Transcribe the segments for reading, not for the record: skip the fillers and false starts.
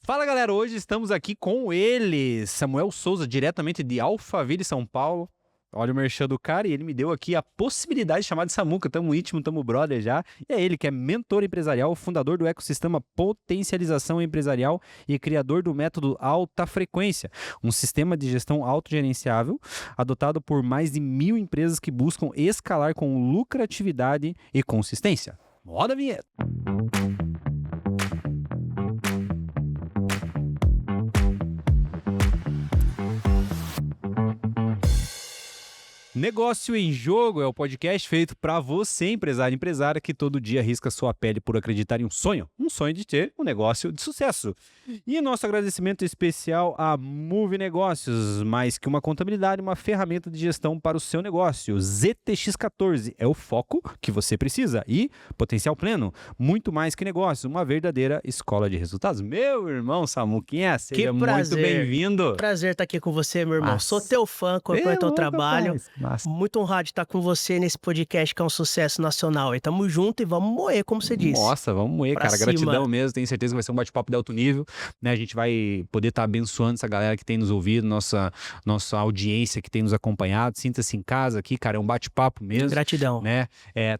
Fala galera, hoje estamos aqui com ele, Samuel Souza, diretamente de Alphaville, São Paulo. Olha o merchan do cara e ele me deu aqui a possibilidade de chamar de Samuca, tamo íntimo, tamo brother já. E é ele que é mentor empresarial, fundador do ecossistema Potencialização Empresarial e criador do método Alta Frequência, um sistema de gestão autogerenciável adotado por mais de 1.000 empresas que buscam escalar com lucratividade e consistência. Roda a vinheta! Negócio em Jogo é o podcast feito para você, empresário e empresária, que todo dia arrisca sua pele por acreditar em um sonho de ter um negócio de sucesso. E nosso agradecimento especial a Move Negócios, mais que uma contabilidade, uma ferramenta de gestão para o seu negócio. ZTX14 é o foco que você precisa e Potencial Pleno, muito mais que negócios, uma verdadeira escola de resultados. Meu irmão Samuquinha, seja muito bem-vindo. Prazer estar aqui com você, meu irmão. Sou teu fã, acompanho teu trabalho. Muito honrado de estar com você nesse podcast que é um sucesso nacional. E tamo junto e vamos moer, como você disse. Nossa, vamos moer, cara. Cima. Gratidão mesmo. Tenho certeza que vai ser um bate-papo de alto nível, né? A gente vai poder estar abençoando essa galera que tem nos ouvido, nossa audiência que tem nos acompanhado. Sinta-se em casa aqui, cara. É um bate-papo mesmo. Gratidão. Né?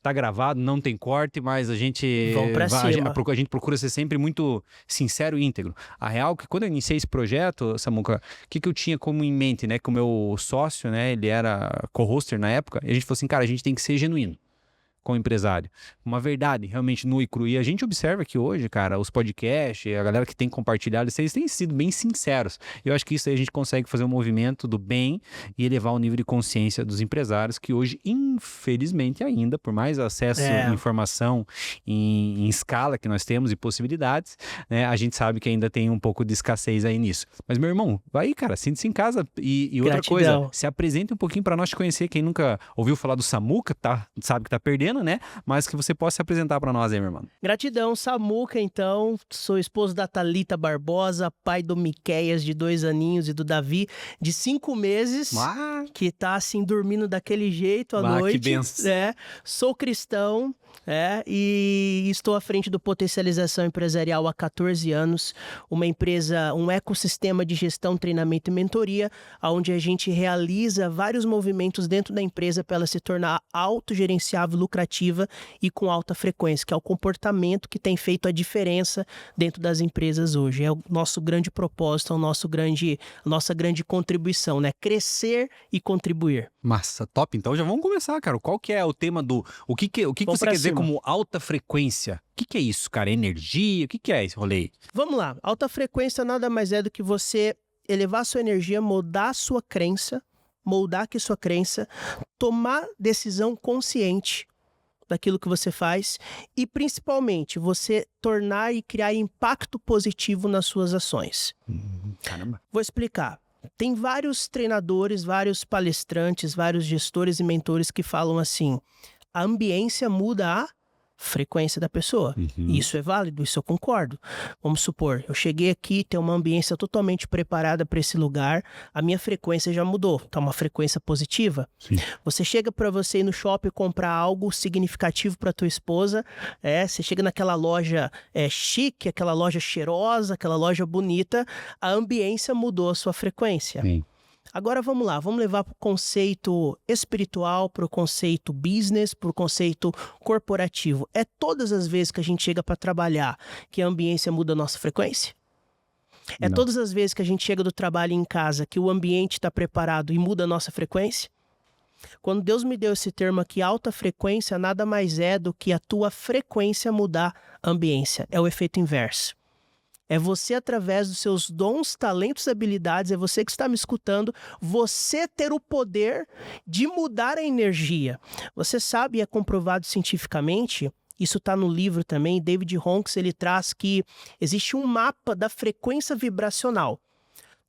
Tá gravado, não tem corte, mas a gente... Vamos pra cima. A gente procura ser sempre muito sincero e íntegro. A real é que quando eu iniciei esse projeto, Samuca, o que eu tinha como em mente, né? Que o meu sócio, né? Ele era co-hoster na época, e a gente falou assim, cara, a gente tem que ser genuíno com o empresário. Uma verdade realmente nua e crua. E a gente observa que hoje, cara, os podcasts, a galera que tem compartilhado, eles têm sido bem sinceros. E eu acho que isso aí a gente consegue fazer um movimento do bem e elevar o nível de consciência dos empresários que hoje, infelizmente ainda, por mais acesso à informação em escala que nós temos e possibilidades, né, a gente sabe que ainda tem um pouco de escassez aí nisso. Mas, meu irmão, vai aí, cara, sinta-se em casa. E outra coisa, se apresente um pouquinho para nós te conhecer. Quem nunca ouviu falar do Samuca, sabe que tá perdendo, né? Mas que você possa se apresentar para nós aí, meu irmão. Gratidão, Samuca, então. Sou esposo da Thalita Barbosa, pai do Miqueias, de 2 aninhos, e do Davi, de 5 meses, que tá assim, dormindo daquele jeito à noite. Que benção. Sou cristão, e estou à frente do Potencialização Empresarial há 14 anos, uma empresa, um ecossistema de gestão, treinamento e mentoria, onde a gente realiza vários movimentos dentro da empresa para ela se tornar autogerenciável, lucrativa e com alta frequência, que é o comportamento que tem feito a diferença dentro das empresas hoje. É o nosso grande propósito, a nossa grande contribuição, né? Crescer e contribuir. Massa, top. Então já vamos começar, cara. Qual que é o tema do... O que você quer dizer como alta frequência? O que é isso, cara? Energia? O que é esse rolê? Vamos lá. Alta frequência nada mais é do que você elevar a sua energia, moldar a sua crença, tomar decisão consciente daquilo que você faz e, principalmente, você tornar e criar impacto positivo nas suas ações. Caramba. Vou explicar. Tem vários treinadores, vários palestrantes, vários gestores e mentores que falam assim, a ambiência muda a frequência da pessoa. Isso é válido, isso eu concordo. Vamos supor, eu cheguei aqui, tem uma ambiência totalmente preparada para esse lugar, a minha frequência já mudou, tá uma frequência positiva. Sim. Você chega para você ir no shopping comprar algo significativo para tua esposa, você chega naquela loja chique, aquela loja cheirosa, aquela loja bonita, a ambiência mudou a sua frequência. Sim. Agora vamos lá, vamos levar para o conceito espiritual, para o conceito business, para o conceito corporativo. É todas as vezes que a gente chega para trabalhar que a ambiência muda a nossa frequência? É Não. todas as vezes que a gente chega do trabalho em casa que o ambiente está preparado e muda a nossa frequência? Quando Deus me deu esse termo aqui, alta frequência, nada mais é do que a tua frequência mudar a ambiência. É o efeito inverso. É você, através dos seus dons, talentos e habilidades, é você que está me escutando, você ter o poder de mudar a energia. Você sabe, e é comprovado cientificamente, isso está no livro também, David Honks, ele traz que existe um mapa da frequência vibracional.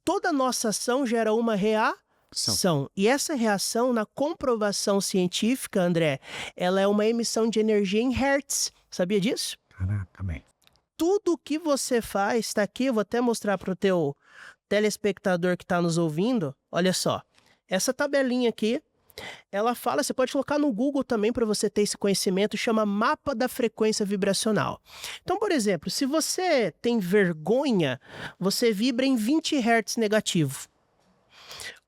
Toda nossa ação gera uma reação. E essa reação, na comprovação científica, André, ela é uma emissão de energia em hertz. Sabia disso? Caraca, bem. Tudo que você faz, está aqui, eu vou até mostrar para o teu telespectador que está nos ouvindo. Olha só, essa tabelinha aqui Ela fala, você pode colocar no Google também para você ter esse conhecimento, chama Mapa da Frequência Vibracional. Então, por exemplo, se você tem vergonha, você vibra em 20 Hz negativo.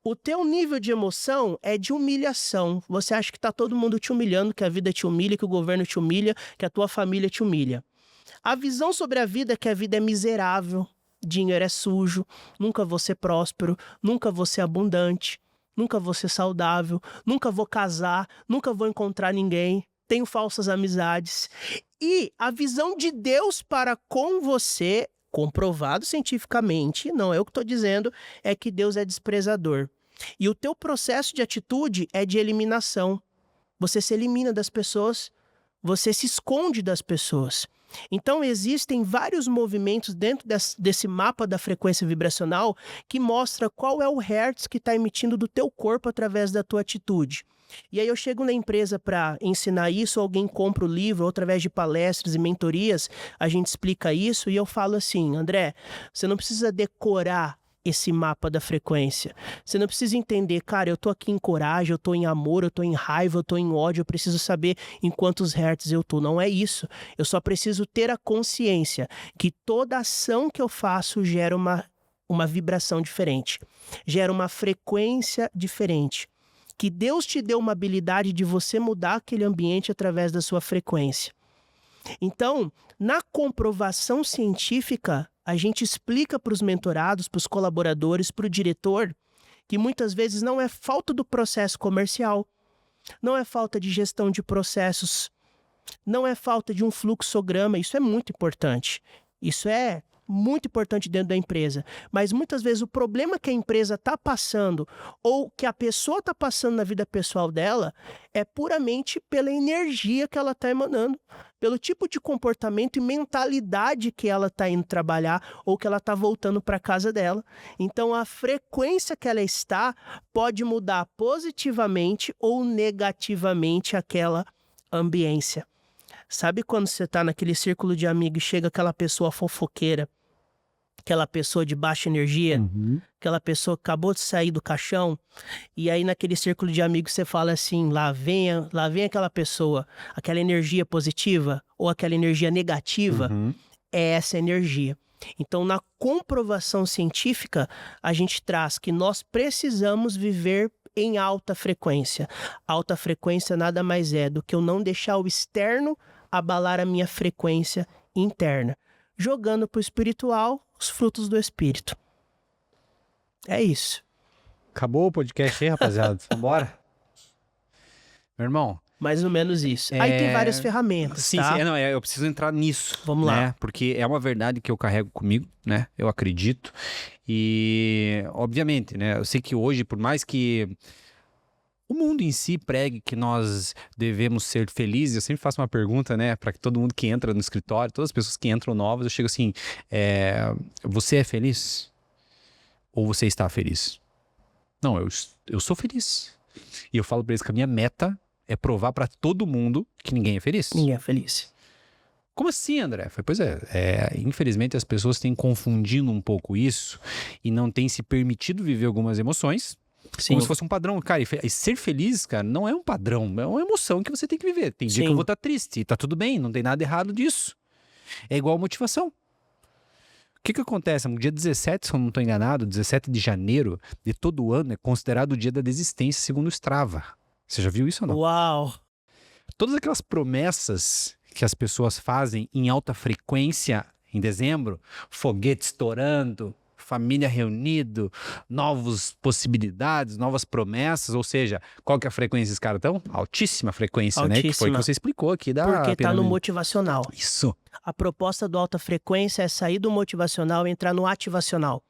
O teu nível de emoção é de humilhação. Você acha que tá todo mundo te humilhando, que a vida te humilha, que o governo te humilha, que a tua família te humilha. A visão sobre a vida é que a vida é miserável, dinheiro é sujo, nunca vou ser próspero, nunca vou ser abundante, nunca vou ser saudável, nunca vou casar, nunca vou encontrar ninguém, tenho falsas amizades. E a visão de Deus para com você, comprovado cientificamente, não é eu que estou dizendo, é que Deus é desprezador. E o teu processo de atitude é de eliminação. Você se elimina das pessoas, você se esconde das pessoas. Então, existem vários movimentos dentro desse mapa da frequência vibracional que mostra qual é o hertz que está emitindo do teu corpo através da tua atitude. E aí eu chego na empresa para ensinar isso, alguém compra o livro, ou através de palestras e mentorias, a gente explica isso e eu falo assim, André, você não precisa decorar esse mapa da frequência. Você não precisa entender, cara, eu tô aqui em coragem, eu tô em amor, eu tô em raiva, eu tô em ódio, eu preciso saber em quantos hertz eu tô. Não é isso. Eu só preciso ter a consciência que toda ação que eu faço gera uma vibração diferente, gera uma frequência diferente. Que Deus te deu uma habilidade de você mudar aquele ambiente através da sua frequência. Então, na comprovação científica, a gente explica para os mentorados, para os colaboradores, para o diretor, que muitas vezes não é falta do processo comercial, não é falta de gestão de processos, não é falta de um fluxograma, isso é muito importante. Isso é muito importante dentro da empresa. Mas muitas vezes o problema que a empresa está passando ou que a pessoa está passando na vida pessoal dela é puramente pela energia que ela está emanando, pelo tipo de comportamento e mentalidade que ela está indo trabalhar ou que ela está voltando para casa dela. Então, a frequência que ela está pode mudar positivamente ou negativamente aquela ambiência. Sabe quando você está naquele círculo de amigos e chega aquela pessoa fofoqueira, aquela pessoa de baixa energia, aquela pessoa que acabou de sair do caixão, e aí naquele círculo de amigos você fala assim, lá vem aquela pessoa, aquela energia positiva ou aquela energia negativa, é essa energia. Então, na comprovação científica, a gente traz que nós precisamos viver em alta frequência. Alta frequência nada mais é do que eu não deixar o externo abalar a minha frequência interna, jogando para o espiritual os frutos do espírito. É isso. Acabou o podcast aí, rapaziada. Vambora. Meu irmão. Mais ou menos isso. Aí tem várias ferramentas, sim, tá? Sim, eu preciso entrar nisso. Vamos né? lá. Porque é uma verdade que eu carrego comigo, né? Eu acredito. E, obviamente, né? Eu sei que hoje, por mais que o mundo em si pregue que nós devemos ser felizes, eu sempre faço uma pergunta, né? Para que todo mundo que entra no escritório, todas as pessoas que entram novas, eu chego assim, você é feliz? Ou você está feliz? Não, eu sou feliz. E eu falo para eles que a minha meta é provar para todo mundo que ninguém é feliz. Ninguém é feliz. Como assim, André? Pois é, infelizmente as pessoas têm confundido um pouco isso e não têm se permitido viver algumas emoções. Sim. Como se fosse um padrão. Cara, e ser feliz, cara, não é um padrão, é uma emoção que você tem que viver. Tem dia que eu vou estar triste e tá tudo bem, não tem nada errado disso. É igual motivação. O que acontece? No dia 17, se eu não estou enganado, 17 de janeiro de todo ano é considerado o dia da desistência, segundo o Strava. Você já viu isso ou não? Uau! Todas aquelas promessas que as pessoas fazem em alta frequência em dezembro, foguete estourando, família reunido, novas possibilidades, novas promessas, ou seja, qual que é a frequência desses caras estão? Altíssima frequência, né? Que foi que você explicou aqui da Porque tá no motivacional. Isso. A proposta do alta frequência é sair do motivacional e entrar no ativacional.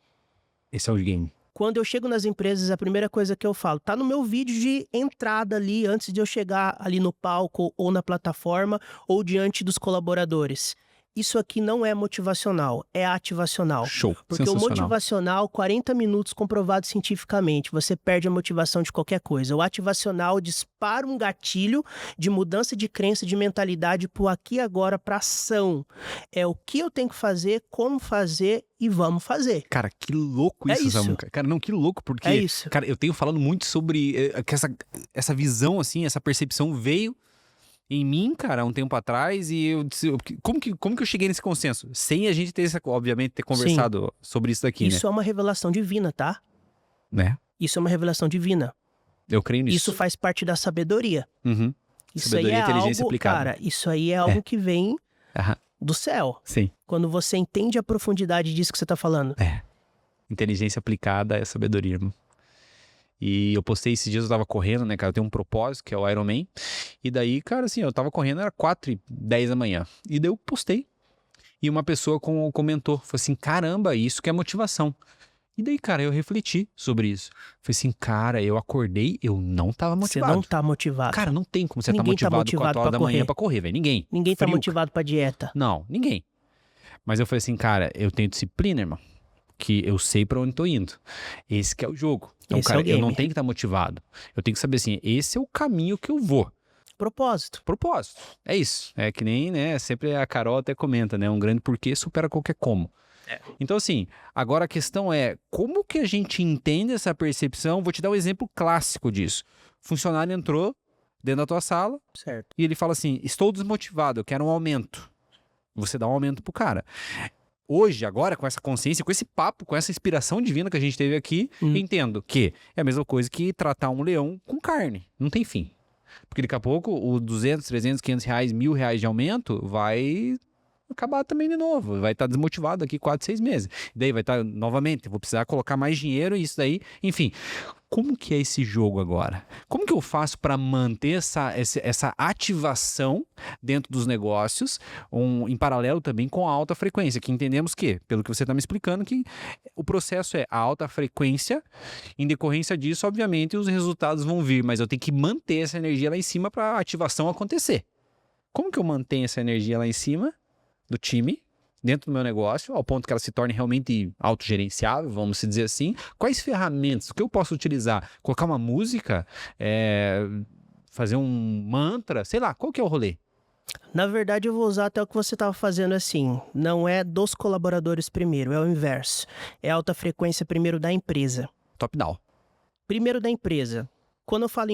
Esse é o game. Quando eu chego nas empresas, a primeira coisa que eu falo, tá no meu vídeo de entrada ali, antes de eu chegar ali no palco ou na plataforma ou diante dos colaboradores. Isso aqui não é motivacional, é ativacional. Show. Porque o motivacional, 40 minutos comprovado cientificamente, você perde a motivação de qualquer coisa. O ativacional dispara um gatilho de mudança de crença, de mentalidade pro aqui e agora, pra ação. É o que eu tenho que fazer, como fazer e vamos fazer. Cara, que louco isso, Samuca. Cara, não, que louco, porque... É isso. Cara, eu tenho falado muito sobre que essa visão, assim, essa percepção veio em mim, cara, há um tempo atrás, e eu disse, como que eu cheguei nesse consenso? Sem a gente ter, obviamente, ter conversado sobre isso daqui, Isso é uma revelação divina, tá? Né? Isso é uma revelação divina. Eu creio nisso. Isso faz parte da sabedoria. Uhum. Isso Sabedoria aí é e inteligência algo, aplicada. cara, isso aí é algo que vem do céu. Sim. Quando você entende a profundidade disso que você tá falando. Inteligência aplicada é sabedoria, irmão. E eu postei esses dias, eu tava correndo, né, cara? Eu tenho um propósito, que é o Ironman. E daí, cara, assim, eu tava correndo, era 4h10 da manhã. E daí eu postei. E uma pessoa comentou, falou assim, caramba, isso que é motivação. E daí, cara, eu refleti sobre isso. Falei assim, cara, eu acordei, eu não tava motivado. Você não tá motivado. Cara, não tem como você Ninguém tá motivado 4 horas da manhã pra correr, velho. Ninguém. Ninguém tá motivado pra dieta. Não, ninguém. Mas eu falei assim, cara, eu tenho disciplina, irmão. Que eu sei pra onde tô indo. Esse que é o jogo. Então, Esse cara, é o game. eu não tenho que estar motivado. Eu tenho que saber assim, esse é o caminho que eu vou. Propósito. É isso. É que nem, né, sempre a Carol até comenta, né, um grande porquê supera qualquer como. Então, assim, agora a questão é, como que a gente entende essa percepção? Vou te dar um exemplo clássico disso. O funcionário entrou dentro da tua sala Certo. e ele fala assim, estou desmotivado, eu quero um aumento. Você dá um aumento pro cara. Hoje, agora, com essa consciência, com esse papo, com essa inspiração divina que a gente teve aqui, entendo que é a mesma coisa que tratar um leão com carne. Não tem fim. Porque daqui a pouco, os 200, 300, 500 reais, R$1.000 de aumento vai acabar também de novo. Vai estar desmotivado daqui 4, 6 meses. E daí vai estar, novamente, vou precisar colocar mais dinheiro e isso daí. Enfim, como que é esse jogo agora? Como que eu faço para manter essa ativação dentro dos negócios, em paralelo também com a alta frequência, que entendemos que, pelo que você está me explicando, que o processo é a alta frequência, em decorrência disso, obviamente, os resultados vão vir, mas eu tenho que manter essa energia lá em cima para a ativação acontecer. Como que eu mantenho essa energia lá em cima do time, dentro do meu negócio, ao ponto que ela se torne realmente autogerenciável, vamos dizer assim? Quais ferramentas? O que eu posso utilizar? Colocar uma música? Fazer um mantra? Sei lá, qual que é o rolê? Na verdade, eu vou usar até o que você estava fazendo assim. Não é dos colaboradores primeiro, é o inverso. É alta frequência primeiro da empresa. Top-down. Primeiro da empresa. Quando eu falo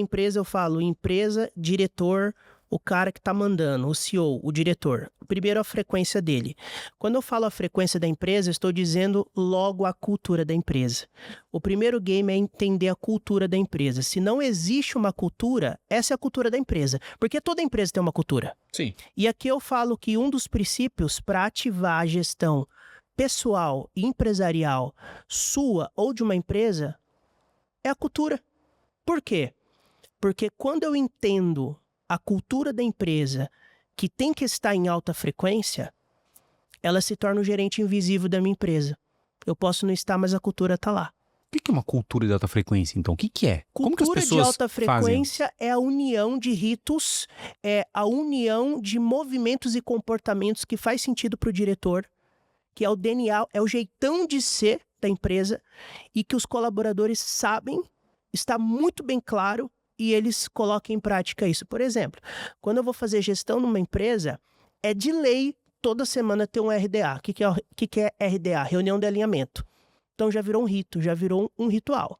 empresa, diretor, o cara que está mandando, o CEO, o diretor. Primeiro a frequência dele. Quando eu falo a frequência da empresa, eu estou dizendo logo a cultura da empresa. O primeiro game é entender a cultura da empresa. Se não existe uma cultura, essa é a cultura da empresa. Porque toda empresa tem uma cultura. Sim. E aqui eu falo que um dos princípios para ativar a gestão pessoal e empresarial sua ou de uma empresa é a cultura. Por quê? Porque quando eu entendo a cultura da empresa, que tem que estar em alta frequência, ela se torna o gerente invisível da minha empresa. Eu posso não estar, mas a cultura está lá. O que é uma cultura de alta frequência, então? O que é? Como que as Cultura pessoas de alta frequência fazem? é a união de ritos, é a união de movimentos e comportamentos que faz sentido para o diretor, que é o DNA, é o jeitão de ser da empresa e que os colaboradores sabem, está muito bem claro, e eles colocam em prática isso. Por exemplo, quando eu vou fazer gestão numa empresa, é de lei toda semana ter um RDA. O que é RDA? Reunião de alinhamento. Então já virou um rito, já virou um ritual.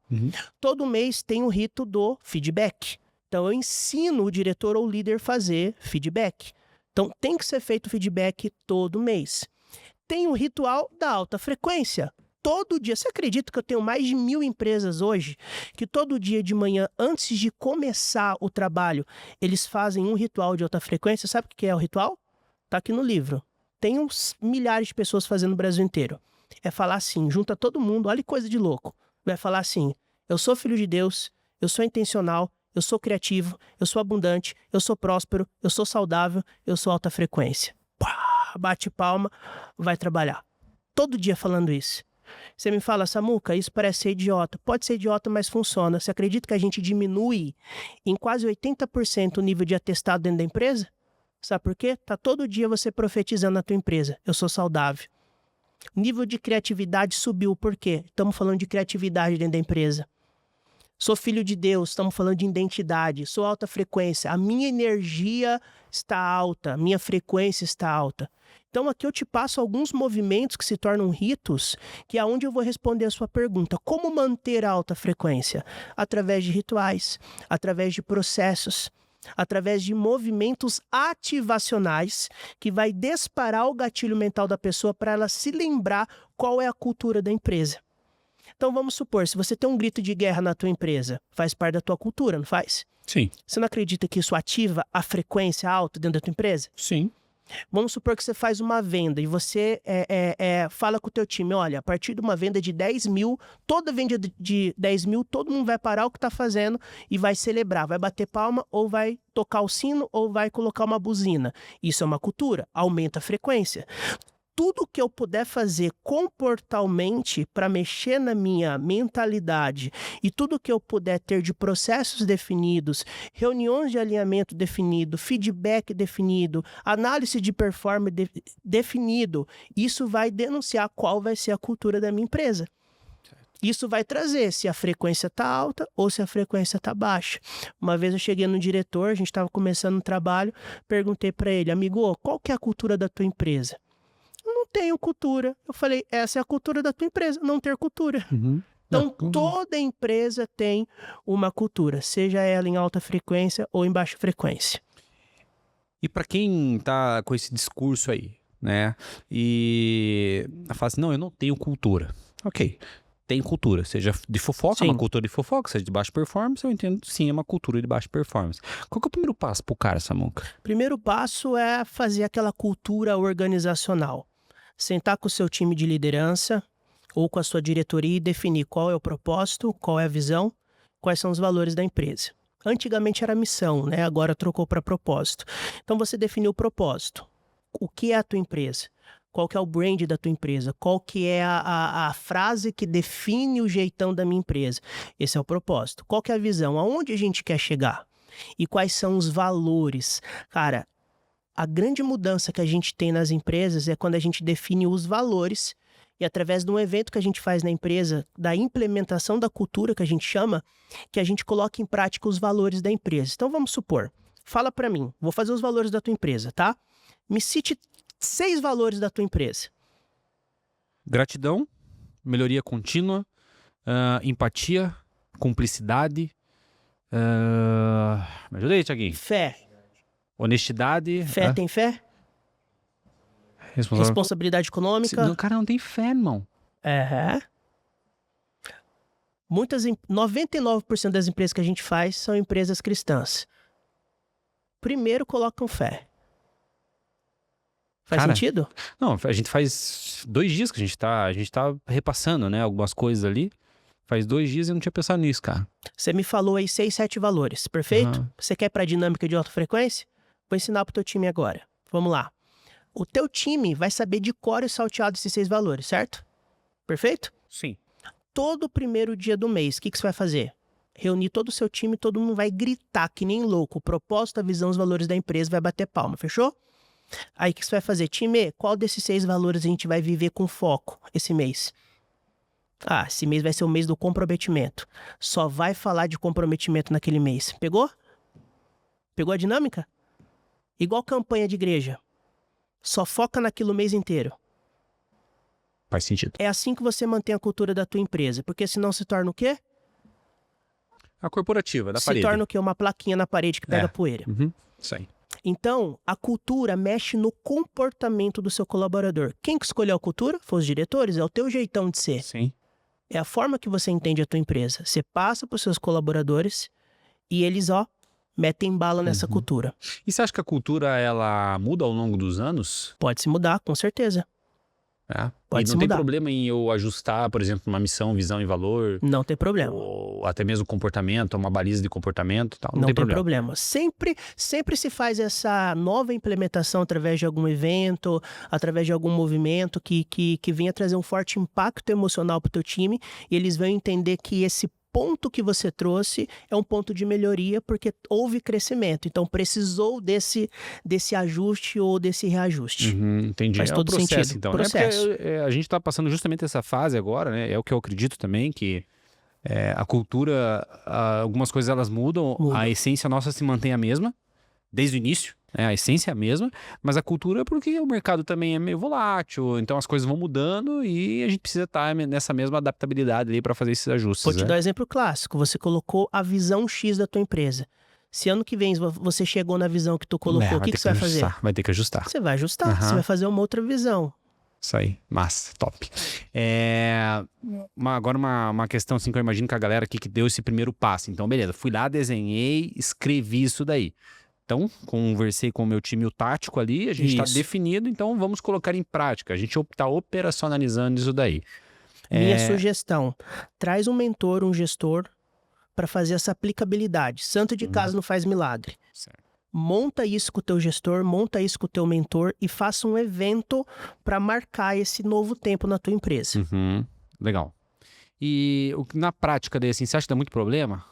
Todo mês tem o rito do feedback. Então eu ensino o diretor ou o líder a fazer feedback. Então tem que ser feito feedback todo mês. Tem o ritual da alta frequência. Todo dia, você acredita que eu tenho mais de 1.000 empresas hoje, que todo dia de manhã, antes de começar o trabalho, eles fazem um ritual de alta frequência? Sabe o que é o ritual? Tá aqui no livro. Tem uns milhares de pessoas fazendo no Brasil inteiro. É falar assim, junta todo mundo, olha que coisa de louco. Vai falar assim, eu sou filho de Deus, eu sou intencional, eu sou criativo, eu sou abundante, eu sou próspero, eu sou saudável, eu sou alta frequência. Pá, bate palma, vai trabalhar. Todo dia falando isso. Você me fala, Samuca, isso parece ser idiota. Pode ser idiota, mas funciona. Você acredita que a gente diminui em quase 80% o nível de atestado dentro da empresa? Sabe por quê? Tá todo dia você profetizando na tua empresa. Eu sou saudável. Nível de criatividade subiu. Por quê? Estamos falando de criatividade dentro da empresa. Sou filho de Deus, estamos falando de identidade. Sou alta frequência. A minha energia está alta, a minha frequência está alta. Então aqui eu te passo alguns movimentos que se tornam ritos, que é onde eu vou responder a sua pergunta. Como manter a alta frequência? Através de rituais, através de processos, através de movimentos ativacionais que vai disparar o gatilho mental da pessoa para ela se lembrar qual é a cultura da empresa. Então vamos supor, se você tem um grito de guerra na tua empresa, faz parte da tua cultura, não faz? Sim. Você não acredita que isso ativa a frequência alta dentro da tua empresa? Sim. Vamos supor que você faz uma venda e você fala com o teu time, olha, a partir de uma venda de 10 mil, toda venda de 10 mil, todo mundo vai parar o que está fazendo e vai celebrar, vai bater palma ou vai tocar o sino ou vai colocar uma buzina. Isso é uma cultura, aumenta a frequência. Tudo que eu puder fazer comportalmente para mexer na minha mentalidade e tudo que eu puder ter de processos definidos, reuniões de alinhamento definido, feedback definido, análise de performance definido, isso vai denunciar qual vai ser a cultura da minha empresa. Isso vai trazer se a frequência está alta ou se a frequência está baixa. Uma vez eu cheguei no diretor, a gente estava começando um trabalho, perguntei para ele, amigo, qual que é a cultura da tua empresa? Não tenho cultura. Eu falei, essa é a cultura da tua empresa, não ter cultura. Uhum. Então, toda empresa tem uma cultura, seja ela em alta frequência ou em baixa frequência. E para quem tá com esse discurso aí, né? E fala assim, não, eu não tenho cultura. Ok, tem cultura, seja de fofoca, Sim. uma cultura de fofoca, seja de baixa performance, eu entendo sim, é uma cultura de baixa performance. Qual que é o primeiro passo pro cara, Samuca? Primeiro passo é fazer aquela cultura organizacional. Sentar com o seu time de liderança ou com a sua diretoria e definir qual é o propósito, qual é a visão, quais são os valores da empresa. Antigamente era missão, né? Agora trocou para propósito. Então você definiu o propósito. O que é a tua empresa? Qual que é o brand da tua empresa? Qual que é a frase que define o jeitão da minha empresa? Esse é o propósito. Qual que é a visão? Aonde a gente quer chegar? E quais são os valores? Cara, a grande mudança que a gente tem nas empresas é quando a gente define os valores e através de um evento que a gente faz na empresa, da implementação da cultura que a gente chama, que a gente coloca em prática os valores da empresa. Então vamos supor, fala para mim, vou fazer os valores da tua empresa, tá? Me cite 6 valores da tua empresa. Gratidão, melhoria contínua, empatia, cumplicidade. Me ajuda aí, Thiaguinho. Fé. Honestidade. Fé tem fé? Responsabilidade econômica? O cara não tem fé, irmão. 99% das empresas que a gente faz são empresas cristãs. Primeiro colocam fé. Faz sentido? Não, a gente faz 2 dias que a gente tá repassando, né, algumas coisas ali. Faz 2 dias e eu não tinha pensado nisso, cara. Você me falou aí 6, 7 valores, perfeito? Uhum. Você quer ir pra dinâmica de alta frequência? Vou ensinar pro teu time agora. Vamos lá. O teu time vai saber de cor e salteado esses 6 valores, certo? Perfeito? Sim. Todo primeiro dia do mês, o que você vai fazer? Reunir todo o seu time, todo mundo vai gritar que nem louco. O propósito, a visão, os valores da empresa, vai bater palma, fechou? Aí o que você vai fazer? Time, qual desses 6 valores a gente vai viver com foco esse mês? Esse mês vai ser o mês do comprometimento. Só vai falar de comprometimento naquele mês. Pegou? Pegou a dinâmica? Igual campanha de igreja. Só foca naquilo o mês inteiro. Faz sentido. É assim que você mantém a cultura da tua empresa. Porque senão se torna o quê? A corporativa, da Se parede. torna o quê? Uma plaquinha na parede que pega poeira. Uhum. Isso aí. Então, a cultura mexe no comportamento do seu colaborador. Quem que escolheu a cultura? Foi os diretores, é o teu jeitão de ser. Sim. É a forma que você entende a tua empresa. Você passa para os seus colaboradores e eles, metem bala nessa cultura. E você acha que a cultura, ela muda ao longo dos anos? Pode se mudar, com certeza. Pode e se não tem mudar. problema em eu ajustar, por exemplo, uma missão, visão e valor, Não tem problema. ou até mesmo comportamento, uma baliza de comportamento e tal. Não tem problema. Sempre se faz essa nova implementação através de algum evento, através de algum movimento que venha trazer um forte impacto emocional para o teu time e eles vão entender que esse ponto que você trouxe é um ponto de melhoria porque houve crescimento. Então, precisou desse ajuste ou desse reajuste. Entendi. Faz todo processo, sentido. então. Processo. Porque a gente está passando justamente essa fase agora, né? É o que eu acredito também, que a cultura, algumas coisas elas mudam, a essência nossa se mantém a mesma, desde o início. A essência é a mesma, mas a cultura é porque o mercado também é meio volátil, então as coisas vão mudando e a gente precisa estar nessa mesma adaptabilidade ali para fazer esses ajustes. Vou te dar um exemplo clássico. Você colocou a visão X da tua empresa. Se ano que vem você chegou na visão que tu colocou, o que você vai fazer? Vai ter que ajustar. Você vai ajustar, você vai fazer uma outra visão. Isso aí, massa, top. Agora uma questão assim que eu imagino que a galera aqui que deu esse primeiro passo. Então, beleza, fui lá, desenhei, escrevi isso daí. Então, conversei com o meu time o tático ali, a gente está definido, então vamos colocar em prática. A gente está operacionalizando isso daí. Minha sugestão, traz um mentor, um gestor, para fazer essa aplicabilidade. Santo de casa não faz milagre. Certo. Monta isso com o teu gestor, monta isso com o teu mentor e faça um evento para marcar esse novo tempo na tua empresa. Legal. E na prática daí, assim, você acha que dá muito problema?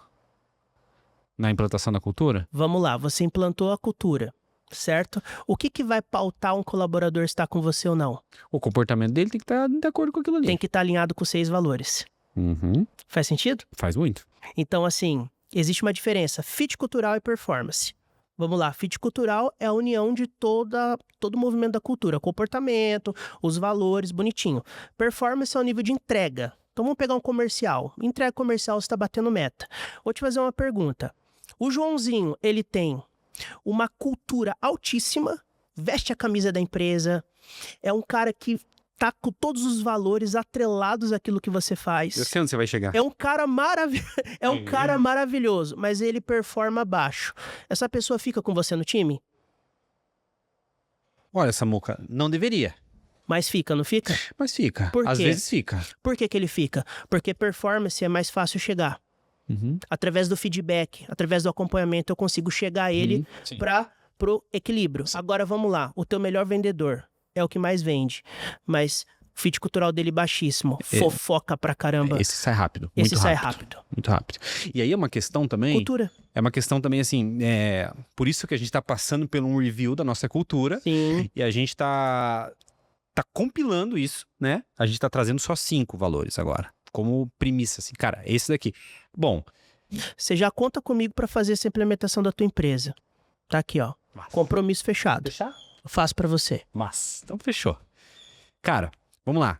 Na implantação da cultura? Vamos lá, você implantou a cultura, certo? O que vai pautar um colaborador estar com você ou não? O comportamento dele tem que estar de acordo com aquilo ali. Tem que estar alinhado com os 6 valores. Faz sentido? Faz muito. Então, assim, existe uma diferença, fit cultural e performance. Vamos lá, fit cultural é a união de todo o movimento da cultura, comportamento, os valores, bonitinho. Performance é o nível de entrega. Então vamos pegar um comercial. Entrega comercial, você está batendo meta. Vou te fazer uma pergunta. O Joãozinho, ele tem uma cultura altíssima, veste a camisa da empresa, é um cara que tá com todos os valores atrelados àquilo que você faz. Eu sei onde você vai chegar. É um cara cara maravilhoso, mas ele performa baixo. Essa pessoa fica com você no time? Olha, Samuca, não deveria. Mas fica, não fica? Mas fica. Por quê? Às vezes fica. Por que ele fica? Porque performance é mais fácil chegar. Através do feedback, através do acompanhamento, eu consigo chegar a ele pro equilíbrio. Agora vamos lá, o teu melhor vendedor é o que mais vende, mas o fit cultural dele baixíssimo, fofoca pra caramba. Esse sai rápido. Esse sai rápido. Muito rápido. E aí é uma questão também... Cultura. É uma questão também, assim, por isso que a gente tá passando por um review da nossa cultura. Sim. E a gente tá compilando isso, né? A gente tá trazendo só 5 valores agora, como premissa, assim. Cara, esse daqui. Bom... Você já conta comigo pra fazer essa implementação da tua empresa. Tá aqui, ó. Massa. Compromisso fechado. Deixar? Eu faço pra você. Mas, então fechou. Cara, vamos lá.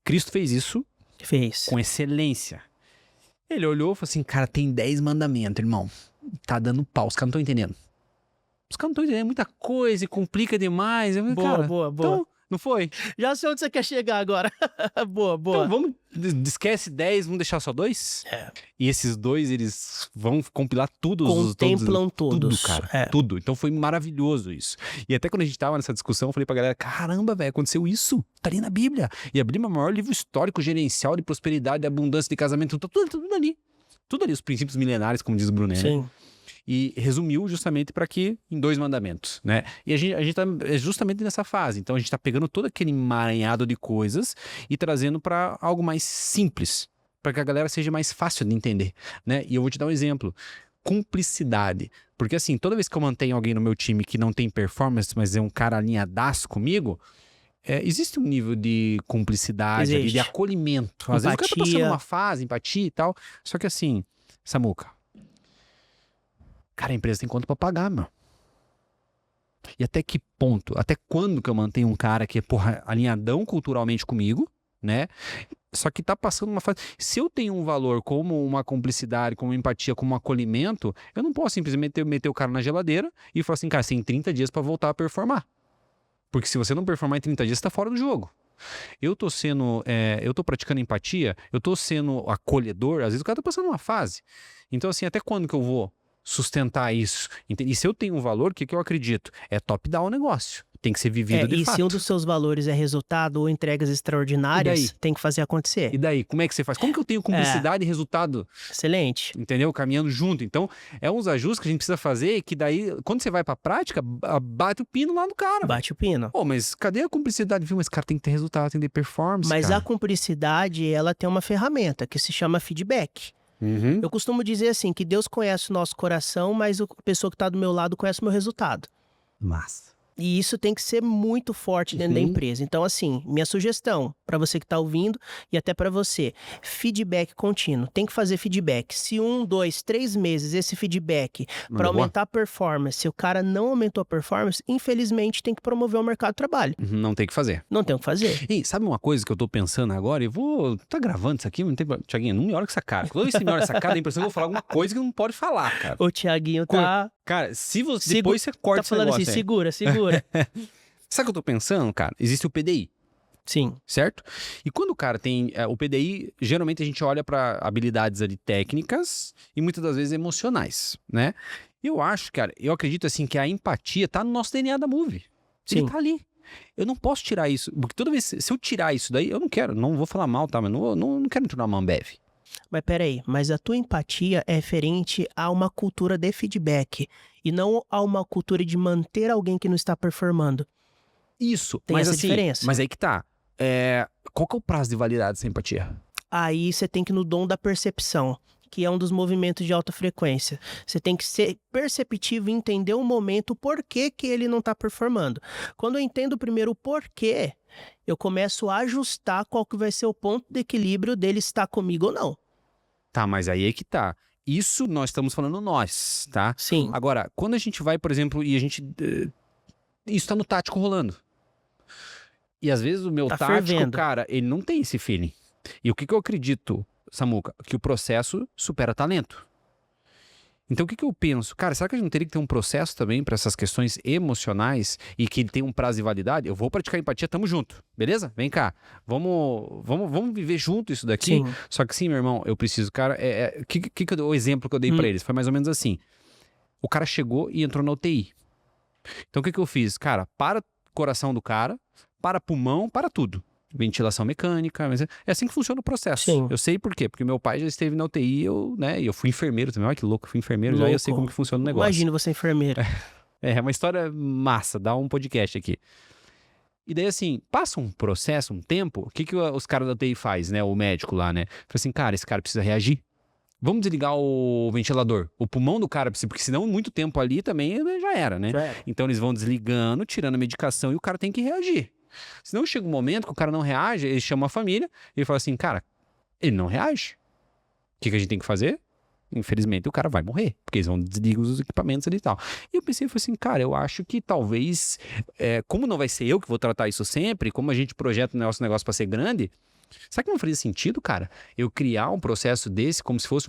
Cristo fez isso Fez. com excelência. Ele olhou e falou assim, cara, tem 10 mandamentos, irmão. Tá dando pau, os caras não estão entendendo. Os caras não estão entendendo muita coisa e complica demais. Eu falei, cara, Boa. Então, não foi? Já sei onde você quer chegar agora. Boa. Então vamos, esquece 10, vamos deixar só 2? E esses 2, eles vão compilar tudo. Contemplam todos. Tudo, cara. Tudo. Então foi maravilhoso isso. E até quando a gente tava nessa discussão, eu falei pra galera, caramba, velho, aconteceu isso. Tá ali na Bíblia. E a Bíblia é o maior livro histórico, gerencial, de prosperidade, de abundância, de casamento. Tudo ali. Tudo ali, os princípios milenares, como diz o Brunet. Sim. Né? E resumiu justamente para que em 2 mandamentos, né? E a gente tá justamente nessa fase. Então a gente tá pegando todo aquele emaranhado de coisas e trazendo para algo mais simples, para que a galera seja mais fácil de entender, né? E eu vou te dar um exemplo. Cumplicidade. Porque assim, toda vez que eu mantenho alguém no meu time que não tem performance, mas é um cara alinhadaço comigo, existe um nível de cumplicidade, ali, de acolhimento. Às vezes o cara tá passando uma fase, empatia e tal. Só que assim, Samuca, cara, a empresa tem conta pra pagar, meu. E até que ponto, até quando que eu mantenho um cara que é, alinhadão culturalmente comigo, né? Só que tá passando uma fase... Se eu tenho um valor como uma cumplicidade, como uma empatia, como um acolhimento, eu não posso simplesmente meter o cara na geladeira e falar assim, cara, você tem 30 dias pra voltar a performar. Porque se você não performar em 30 dias, você tá fora do jogo. Eu tô praticando empatia, eu tô sendo acolhedor, às vezes o cara tá passando uma fase. Então assim, até quando que eu vou sustentar isso? E se eu tenho um valor, o que eu acredito? É top-down o negócio. Tem que ser vivido de fato. E se um dos seus valores é resultado ou entregas extraordinárias, tem que fazer acontecer. E daí? Como é que você faz? Como que eu tenho cumplicidade e resultado? Excelente. Entendeu? Caminhando junto. Então, é uns ajustes que a gente precisa fazer que daí, quando você vai pra prática, bate o pino lá no cara. Bate o pino. Mas cadê a cumplicidade? Viu? Mas, cara, tem que ter resultado, tem que ter performance, Mas cara. a cumplicidade, ela tem uma ferramenta que se chama feedback. Uhum. Eu costumo dizer assim, que Deus conhece o nosso coração, mas a pessoa que está do meu lado conhece o meu resultado. Massa. E isso tem que ser muito forte dentro da Uhum. empresa. Então, assim, minha sugestão para você que está ouvindo e até para você, feedback contínuo. Tem que fazer feedback. Se 1, 2, 3 meses esse feedback Não para deu boa? aumentar a performance, se o cara não aumentou a performance, infelizmente tem que promover o mercado de trabalho. Uhum, não tem o que fazer. Não tem o que fazer. E sabe uma coisa que eu tô pensando agora? Eu vou. Tá gravando isso aqui? Não tem. Tiaguinho, não me olha com essa cara. Toda vez que você me olha com essa cara, dá a impressão que eu vou falar alguma coisa que não pode falar, cara. O Thiaguinho tá... Cara, se você. Depois você corta Tá esse falando negócio assim, aí. segura, segura. Sabe o que eu tô pensando, cara? Existe o PDI. Sim. Certo? E quando o cara tem o PDI, geralmente a gente olha para habilidades ali técnicas e muitas das vezes emocionais, né? Eu acho, cara, eu acredito assim que a empatia tá no nosso DNA da Move. Ele Sim. tá ali. Eu não posso tirar isso, porque toda vez, se eu tirar isso daí, eu não quero, não vou falar mal, tá? Mas não quero tornar uma Ambev. Mas peraí, mas a tua empatia é referente a uma cultura de feedback e não a uma cultura de manter alguém que não está performando. Isso, Tem mas essa assim, diferença. mas aí que tá. Qual que é o prazo de validade dessa empatia? Aí você tem que ir no dom da percepção, que é um dos movimentos de alta frequência. Você tem que ser perceptivo e entender o momento, o porquê que ele não está performando. Quando eu entendo primeiro o porquê, eu começo a ajustar qual que vai ser o ponto de equilíbrio dele estar comigo ou não. Tá, mas aí é que tá. Isso nós estamos falando nós, tá? Sim. Agora, quando a gente vai, por exemplo, e a gente... isso tá no tático rolando. E às vezes o meu Tá tático, fervendo. cara, ele não tem esse feeling. E o que eu acredito, Samuca? Que o processo supera talento. Então o que eu penso? Cara, será que a gente não teria que ter um processo também para essas questões emocionais e que ele tem um prazo de validade? Eu vou praticar empatia, tamo junto, beleza? Vem cá, vamos viver junto isso daqui. Sim. Só que sim, meu irmão, eu preciso, cara, o exemplo que eu dei pra eles foi mais ou menos assim. O cara chegou e entrou na UTI. Então o que eu fiz? Cara, para o coração do cara, para pulmão, para tudo. Ventilação mecânica, mas é assim que funciona o processo. Sim. Eu sei por quê, porque meu pai já esteve na UTI e eu fui enfermeiro também. Olha que louco, fui enfermeiro já e eu sei como que funciona o negócio. Imagina você enfermeiro. É uma história massa, dá um podcast aqui. E daí assim, passa um processo, um tempo, o que os caras da UTI faz, né, o médico lá, né? Fala assim, cara, esse cara precisa reagir. Vamos desligar o ventilador. O pulmão do cara precisa, porque senão muito tempo ali também já era, né? Já era. Então eles vão desligando, tirando a medicação e o cara tem que reagir. Senão chega um momento que o cara não reage, ele chama a família e fala assim, cara, ele não reage. O que a gente tem que fazer? Infelizmente o cara vai morrer, porque eles vão desligar os equipamentos ali e tal. E eu pensei, falei assim, cara, eu acho que talvez, como não vai ser eu que vou tratar isso sempre, como a gente projeta o nosso negócio para ser grande, será que não faria sentido, cara, eu criar um processo desse como se fosse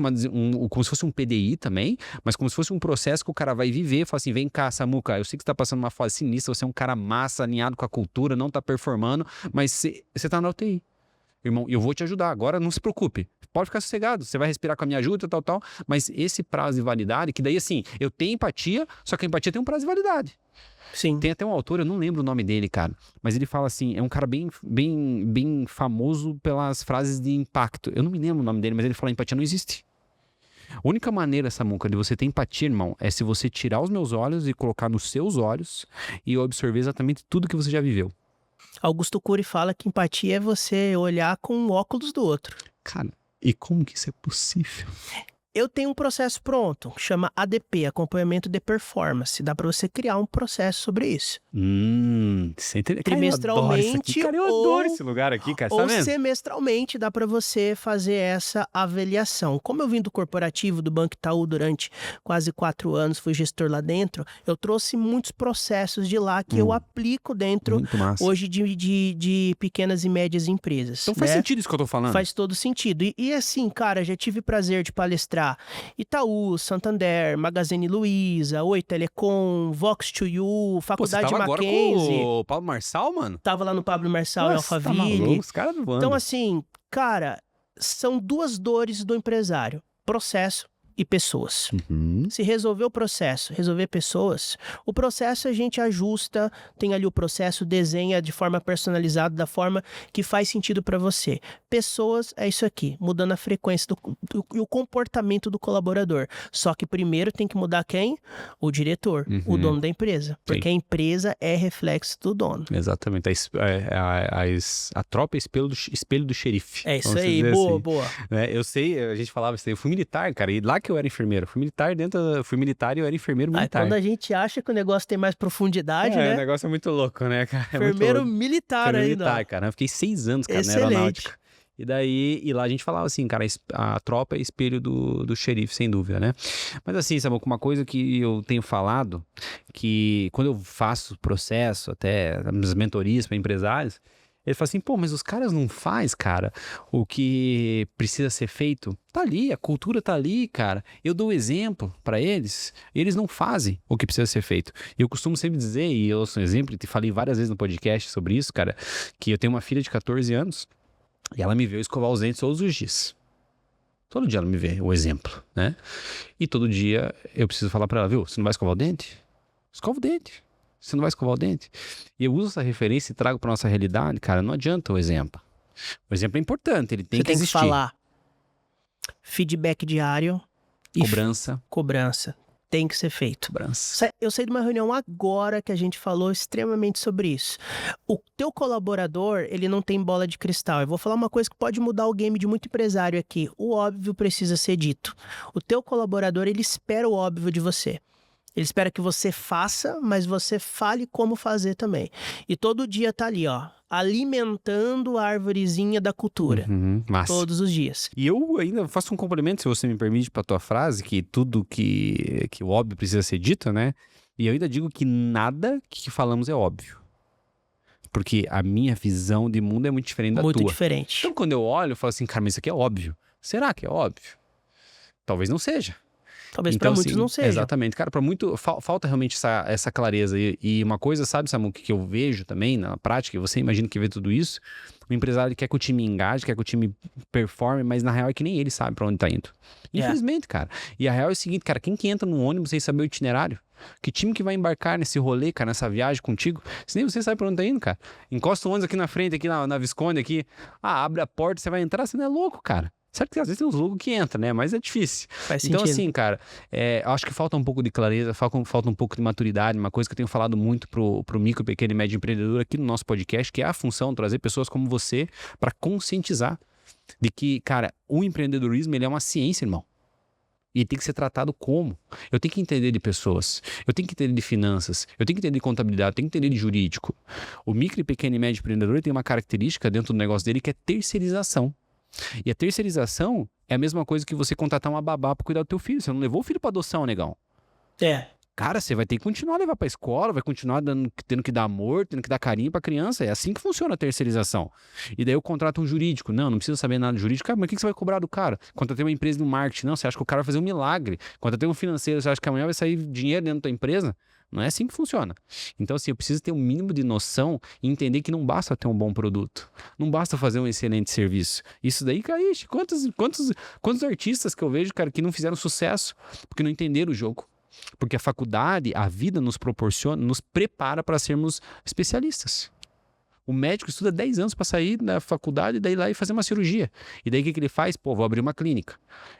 como se fosse um PDI também, mas como se fosse um processo que o cara vai viver, fala assim, vem cá, Samuca, eu sei que você tá passando uma fase sinistra, você é um cara massa, alinhado com a cultura, não tá performando, mas você tá na UTI. Irmão, eu vou te ajudar, agora não se preocupe, pode ficar sossegado, você vai respirar com a minha ajuda, tal, mas esse prazo de validade, que daí assim, eu tenho empatia, só que a empatia tem um prazo de validade. Sim. Tem até um autor, eu não lembro o nome dele, cara, mas ele fala assim, é um cara bem famoso pelas frases de impacto. Eu não me lembro o nome dele, mas ele fala, empatia não existe. A única maneira, Samuca, de você ter empatia, irmão, é se você tirar os meus olhos e colocar nos seus olhos e observar exatamente tudo que você já viveu. Augusto Cury fala que empatia é você olhar com o óculos do outro. Cara, e como que isso é possível? Eu tenho um processo pronto, chama ADP, Acompanhamento de Performance. Dá para você criar um processo sobre isso. Trimestralmente Cara, eu adoro esse lugar aqui, cara. Ou Tá vendo? semestralmente dá para você fazer essa avaliação. Como eu vim do corporativo do Banco Itaú durante quase 4 anos, fui gestor lá dentro, eu trouxe muitos processos de lá que eu aplico dentro Muito massa. hoje de pequenas e médias empresas. Então faz né? sentido isso que eu tô falando. Faz todo sentido. E assim, cara, já tive prazer de palestrar Itaú, Santander, Magazine Luiza, Oi Telecom, Vox2U, Pô, você Faculdade tava agora Mackenzie. com o Paulo Marçal, mano? Tava lá no Pablo Marçal em Nossa, tá Alphaville. maluco, os caras voando. Então, assim, cara, são duas dores do empresário: processo e pessoas. Uhum. Se resolver o processo, resolver pessoas, o processo a gente ajusta, tem ali o processo, desenha de forma personalizada, da forma que faz sentido para você. Pessoas é isso aqui, mudando a frequência e o comportamento do colaborador. Só que primeiro tem que mudar quem? O diretor, o dono da empresa. Porque a empresa é reflexo do dono. Exatamente. A tropa é espelho do xerife. É isso aí, boa, assim. boa. Eu sei, a gente falava isso aí, eu fui militar, cara, e lá que eu era enfermeiro. Fui militar e eu era enfermeiro militar. Quando a gente acha que o negócio tem mais profundidade, né? O negócio é muito louco, né, cara? Enfermeiro militar enfermeiro ainda. militar, cara. Eu fiquei 6 anos, cara, Excelente. na aeronáutica. E lá a gente falava assim, cara, a tropa é espelho do xerife, sem dúvida, né? Mas assim, sabe, uma coisa que eu tenho falado, que quando eu faço processo, até as mentorias para empresários, ele fala assim, pô, mas os caras não fazem, cara, o que precisa ser feito. Tá ali, a cultura tá ali, cara. Eu dou exemplo para eles, e eles não fazem o que precisa ser feito. Eu costumo sempre dizer, e eu sou um exemplo, e falei várias vezes no podcast sobre isso, cara, que eu tenho uma filha de 14 anos, e ela me vê eu escovar os dentes todos os dias. Todo dia ela me vê o exemplo, né? E todo dia eu preciso falar para ela, viu, você não vai escovar o dente? Escova o dente. Você não vai escovar o dente? E eu uso essa referência e trago para nossa realidade, cara, não adianta o exemplo. O exemplo é importante, ele tem que existir. Você tem que falar feedback diário e cobrança. Tem que ser feito. Cobrança. Eu saí de uma reunião agora que a gente falou extremamente sobre isso. O teu colaborador, ele não tem bola de cristal. Eu vou falar uma coisa que pode mudar o game de muito empresário aqui. O óbvio precisa ser dito. O teu colaborador, ele espera o óbvio de você. Ele espera que você faça, mas você fale como fazer também. E todo dia tá ali, ó, alimentando a arvorezinha da cultura. Massa. Todos os dias. E eu ainda faço um complemento, se você me permite, pra tua frase, que tudo que o óbvio precisa ser dito, né? E eu ainda digo que nada que falamos é óbvio. Porque a minha visão de mundo é muito diferente da tua. Muito diferente. Então, quando eu olho, eu falo assim, cara, mas isso aqui é óbvio. Será que é óbvio? Talvez não seja. Talvez Então, para muitos assim, não seja. Exatamente. Cara, para muito falta realmente essa clareza. E uma coisa, sabe, Samu, que eu vejo também na prática, e você imagina que vê tudo isso, o empresário quer que o time engaje, quer que o time performe, mas na real é que nem ele sabe para onde tá indo. Infelizmente, cara. E a real é o seguinte, cara, quem que entra num ônibus sem saber o itinerário? Que time que vai embarcar nesse rolê, cara, nessa viagem contigo? Se nem você sabe pra onde tá indo, cara. Encosta o ônibus aqui na frente, aqui na Visconde, aqui. Abre a porta, você vai entrar, você não é louco, cara. Certo que às vezes tem uns loucos que entram, né? Mas é difícil. Faz sentido. Então, assim, cara, acho que falta um pouco de clareza, falta um pouco de maturidade. Uma coisa que eu tenho falado muito pro micro, pequeno e médio empreendedor aqui no nosso podcast, que é a função de trazer pessoas como você para conscientizar de que, cara, o empreendedorismo, ele é uma ciência, irmão. E ele tem que ser tratado como? Eu tenho que entender de pessoas, eu tenho que entender de finanças, eu tenho que entender de contabilidade, eu tenho que entender de jurídico. O micro, pequeno e médio empreendedor tem uma característica dentro do negócio dele que é terceirização. E a terceirização é a mesma coisa que você contratar uma babá pra cuidar do teu filho. Você não levou o filho pra adoção, negão. Cara, você vai ter que continuar a levar pra escola, vai continuar tendo que dar amor, tendo que dar carinho pra criança. É assim que funciona a terceirização. E daí eu contrato um jurídico. Não precisa saber nada de jurídico. Cara, mas o que você vai cobrar do cara? Contratei uma empresa no marketing. Não, você acha que o cara vai fazer um milagre. Contratei um financeiro. Você acha que amanhã vai sair dinheiro dentro da tua empresa? Não é assim que funciona. Então, assim, eu preciso ter um mínimo de noção e entender que não basta ter um bom produto. Não basta fazer um excelente serviço. Isso daí, cara, ixi, quantos artistas que eu vejo, cara, que não fizeram sucesso porque não entenderam o jogo. Porque a faculdade, a vida nos proporciona, nos prepara para sermos especialistas. O médico estuda 10 anos para sair da faculdade e daí ir lá e fazer uma cirurgia. E daí o que ele faz? Pô, vou abrir uma clínica.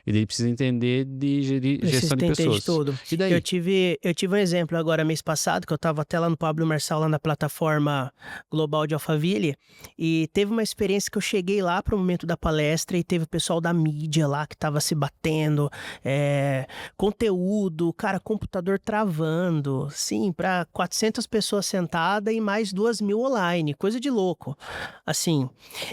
E daí precisa entender de gestão de pessoas. De tudo. E daí? Eu tive um exemplo agora mês passado, que eu estava até lá no Pablo Marçal, lá na plataforma global de Alphaville, e teve uma experiência que eu cheguei lá para o momento da palestra e teve o pessoal da mídia lá que estava se batendo, conteúdo, cara, computador travando, sim, para 400 pessoas sentadas e mais 2.000 online, coisa de louco, assim.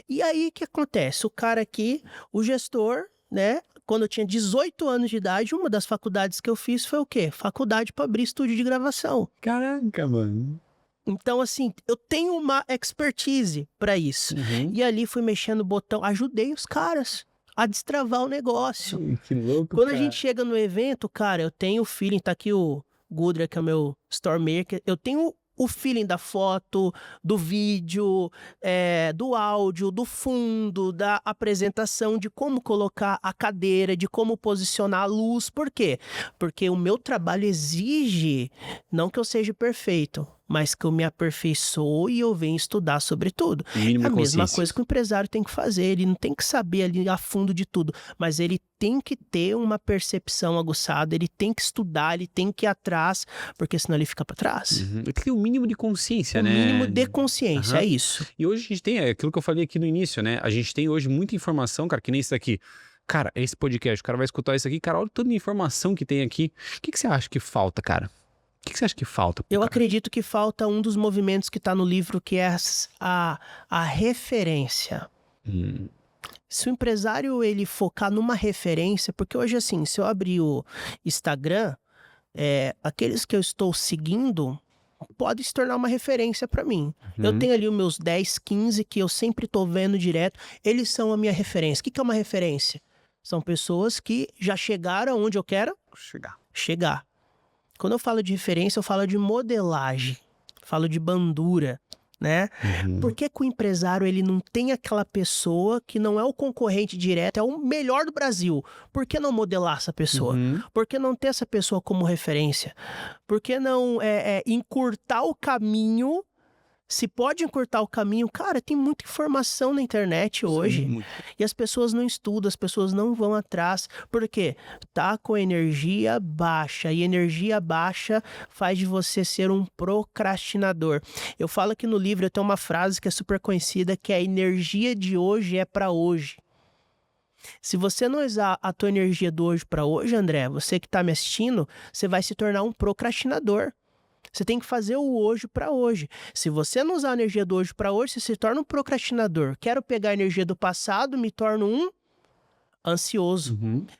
E aí, o que acontece? O cara aqui, o gestor, né, quando eu tinha 18 anos de idade, uma das faculdades que eu fiz foi o quê? Faculdade para abrir estúdio de gravação. Caraca, mano. Então, assim, eu tenho uma expertise para isso. E ali fui mexendo no botão, ajudei os caras a destravar o negócio. Que louco, Quando a gente chega no evento, cara, eu tenho o feeling, tá aqui o Gudra, que é o meu store maker, eu tenho o feeling da foto, do vídeo, do áudio, do fundo, da apresentação, de como colocar a cadeira, de como posicionar a luz. Por quê? Porque o meu trabalho exige, não que eu seja perfeito, mas que eu me aperfeiçoo e eu venho estudar sobre tudo. É a mesma coisa que o empresário tem que fazer, ele não tem que saber ali a fundo de tudo, mas ele tem que ter uma percepção aguçada, ele tem que estudar, ele tem que ir atrás, porque senão ele fica para trás. Ele tem que ter o mínimo de consciência, O né? mínimo de consciência, é isso. E hoje a gente tem aquilo que eu falei aqui no início, né? A gente tem hoje muita informação, cara, que nem isso daqui. Cara, esse podcast, o cara vai escutar isso aqui, cara, olha toda a informação que tem aqui. O que você acha que falta, cara? O que você acha que falta? Eu acredito que falta um dos movimentos que está no livro, que é a referência. Se o empresário ele focar numa referência, porque hoje assim, se eu abrir o Instagram, aqueles que eu estou seguindo podem se tornar uma referência para mim. Eu tenho ali os meus 10, 15 que eu sempre estou vendo direto, eles são a minha referência. O que é uma referência? São pessoas que já chegaram onde eu quero chegar. Quando eu falo de referência, eu falo de modelagem, falo de bandura, né? Por que o empresário ele não tem aquela pessoa que não é o concorrente direto, é o melhor do Brasil? Por que não modelar essa pessoa? Por que não ter essa pessoa como referência? Por que não encurtar o caminho? Se pode encurtar o caminho, cara, tem muita informação na internet hoje. Sim, e as pessoas não estudam, as pessoas não vão atrás. Por quê? Tá com energia baixa. E energia baixa faz de você ser um procrastinador. Eu falo aqui no livro, eu tenho uma frase que é super conhecida, que é a energia de hoje é para hoje. Se você não usar a tua energia do hoje para hoje, André, você que está me assistindo, você vai se tornar um procrastinador. Você tem que fazer o hoje para hoje. Se você não usar a energia do hoje para hoje, você se torna um procrastinador. Quero pegar a energia do passado, me torno um ansioso.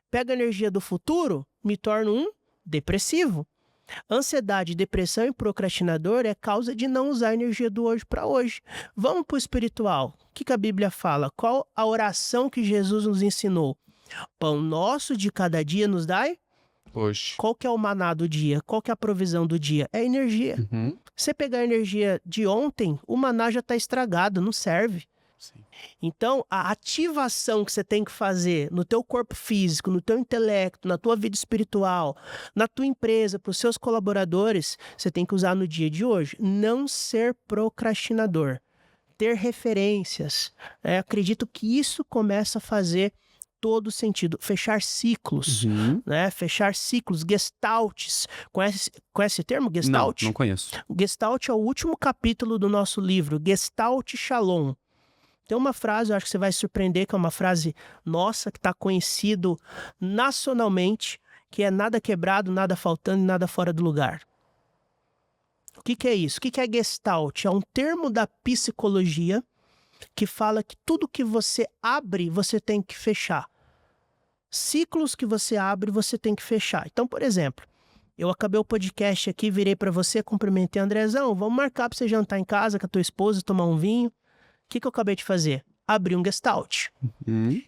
Pego a energia do futuro, me torno um depressivo. Ansiedade, depressão e procrastinador é causa de não usar a energia do hoje para hoje. Vamos para o espiritual. O que a Bíblia fala? Qual a oração que Jesus nos ensinou? Pão nosso de cada dia nos dai hoje. Qual que é o maná do dia? Qual que é a provisão do dia? É energia. Você pegar a energia de ontem, o maná já está estragado, não serve. Sim. Então, a ativação que você tem que fazer no teu corpo físico, no teu intelecto, na tua vida espiritual, na tua empresa, para os seus colaboradores, você tem que usar no dia de hoje. Não ser procrastinador. Ter referências. Acredito que isso começa a fazer todo sentido. Fechar ciclos, né? Fechar ciclos, gestaltes. Conhece esse termo, gestalt? Não conheço. Gestalt é o último capítulo do nosso livro, Gestalt Shalom. Tem uma frase, eu acho que você vai se surpreender, que é uma frase nossa, que está conhecido nacionalmente, que é nada quebrado, nada faltando e nada fora do lugar. O que é isso? O que é Gestalt? É um termo da psicologia que fala que tudo que você abre, você tem que fechar. Ciclos que você abre, você tem que fechar. Então, por exemplo, eu acabei o podcast aqui, virei para você, cumprimentei, Andrezão, vamos marcar para você jantar em casa com a tua esposa, tomar um vinho. O que eu acabei de fazer? Abri um Gestalt.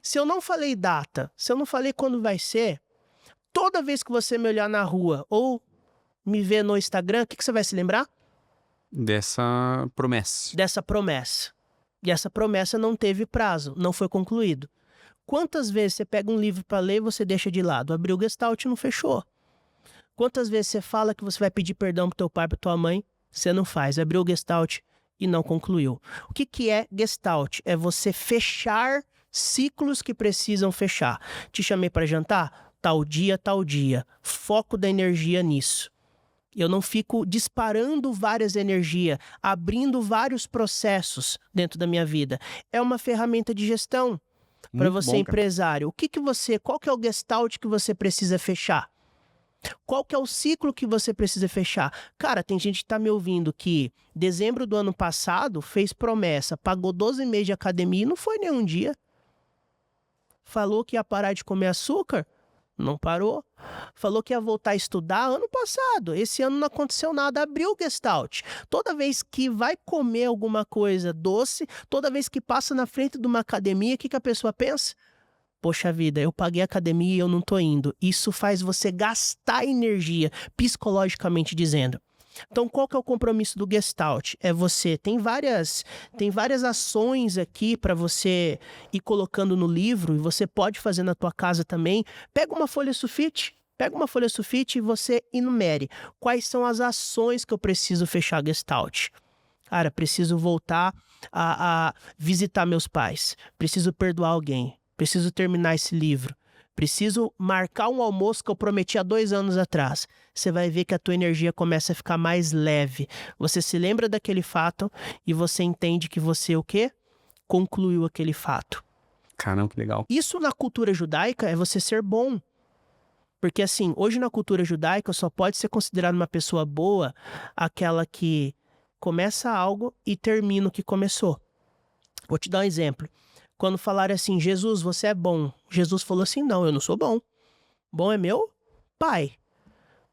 Se eu não falei data, se eu não falei quando vai ser, toda vez que você me olhar na rua ou me ver no Instagram, o que você vai se lembrar? Dessa promessa. Dessa promessa. E essa promessa não teve prazo, não foi concluído. Quantas vezes você pega um livro para ler e você deixa de lado? Abriu o Gestalt e não fechou. Quantas vezes você fala que você vai pedir perdão pro teu pai, pra tua mãe, você não faz. Abriu o Gestalt e não concluiu. O que é Gestalt? É você fechar ciclos que precisam fechar. Te chamei para jantar? Tal dia. Foco da energia nisso. Eu não fico disparando várias energias, abrindo vários processos dentro da minha vida. É uma ferramenta de gestão para você, empresário. Qual que é o Gestalt que você precisa fechar? Qual que é o ciclo que você precisa fechar? Cara, tem gente que tá me ouvindo que dezembro do ano passado fez promessa, pagou 12 meses de academia e não foi nenhum dia. Falou que ia parar de comer açúcar? Não parou. Falou que ia voltar a estudar ano passado. Esse ano não aconteceu nada. Abriu o Gestalt. Toda vez que vai comer alguma coisa doce, toda vez que passa na frente de uma academia, o que a pessoa pensa? Poxa vida, eu paguei a academia e eu não tô indo. Isso faz você gastar energia, psicologicamente dizendo. Então, qual que é o compromisso do Gestalt? Tem várias ações aqui para você ir colocando no livro, e você pode fazer na tua casa também. Pega uma folha sulfite e você enumere quais são as ações que eu preciso fechar a Gestalt. Cara, preciso voltar a visitar meus pais, preciso perdoar alguém, preciso terminar esse livro, preciso marcar um almoço que eu prometi há 2 anos atrás. Você vai ver que a tua energia começa a ficar mais leve. Você se lembra daquele fato e você entende que você o quê? Concluiu aquele fato. Caramba, que legal. Isso na cultura judaica é você ser bom. Porque assim, hoje na cultura judaica só pode ser considerada uma pessoa boa aquela que começa algo e termina o que começou. Vou te dar um exemplo. Quando falaram assim, Jesus, você é bom. Jesus falou assim, não, eu não sou bom. Bom é meu pai.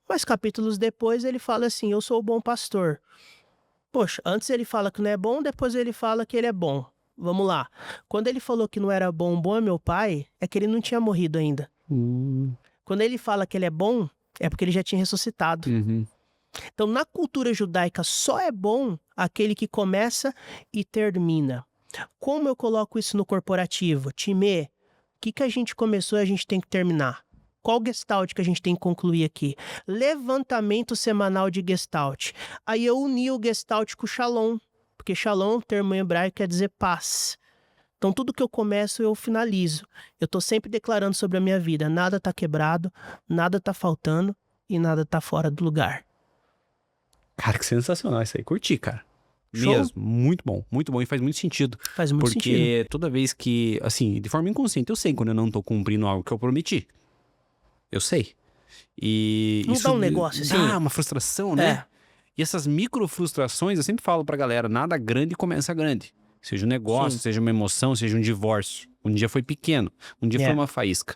Mas capítulos depois ele fala assim, eu sou o bom pastor. Poxa, antes ele fala que não é bom, depois ele fala que ele é bom. Vamos lá. Quando ele falou que não era bom, bom é meu pai, é que ele não tinha morrido ainda. Quando ele fala que ele é bom, é porque ele já tinha ressuscitado. Então, na cultura judaica, só é bom aquele que começa e termina. Como eu coloco isso no corporativo? Time, o que a gente começou e a gente tem que terminar? Qual gestalt que a gente tem que concluir aqui? Levantamento semanal de gestalt. Aí eu uni o gestalt com o shalom, porque shalom, termo em hebraico, quer dizer paz. Então, tudo que eu começo, eu finalizo. Eu estou sempre declarando sobre a minha vida. Nada está quebrado, nada está faltando e nada está fora do lugar. Cara, que sensacional isso aí. Curti, cara. Show? Mesmo. Muito bom e faz muito sentido. Faz muito sentido. Porque toda vez que, assim, de forma inconsciente, eu sei quando eu não tô cumprindo algo que eu prometi. Eu sei. E Não isso dá um negócio assim? dá uma frustração, né? E essas micro frustrações, eu sempre falo pra galera, nada grande começa grande. Seja um negócio, Sim. seja uma emoção, seja um divórcio. Um dia foi pequeno, um dia foi uma faísca.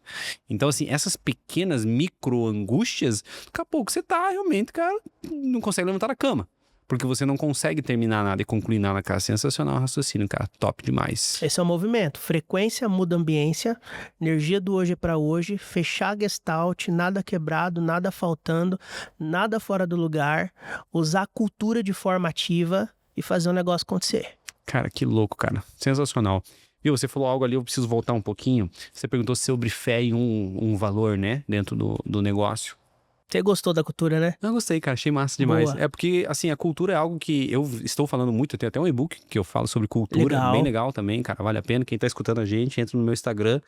Então, assim, essas pequenas micro angústias, daqui a pouco você tá realmente, cara, não consegue levantar da cama. Porque você não consegue terminar nada e concluir nada, cara. Sensacional o raciocínio, cara. Top demais. Esse é o movimento. Frequência muda ambiência, energia do hoje para hoje, fechar a gestalt, nada quebrado, nada faltando, nada fora do lugar, usar a cultura de forma ativa e fazer o negócio acontecer. Cara, que louco, cara. Sensacional. Viu, você falou algo ali, eu preciso voltar um pouquinho. Você perguntou sobre fé em um valor, né? Dentro do negócio. Você gostou da cultura, né? Eu gostei, cara. Achei massa demais. Boa. É porque, assim, a cultura é algo que eu estou falando muito. Eu tenho até um e-book que eu falo sobre cultura. Legal. Bem legal também, cara. Vale a pena. Quem tá escutando a gente, entra no meu Instagram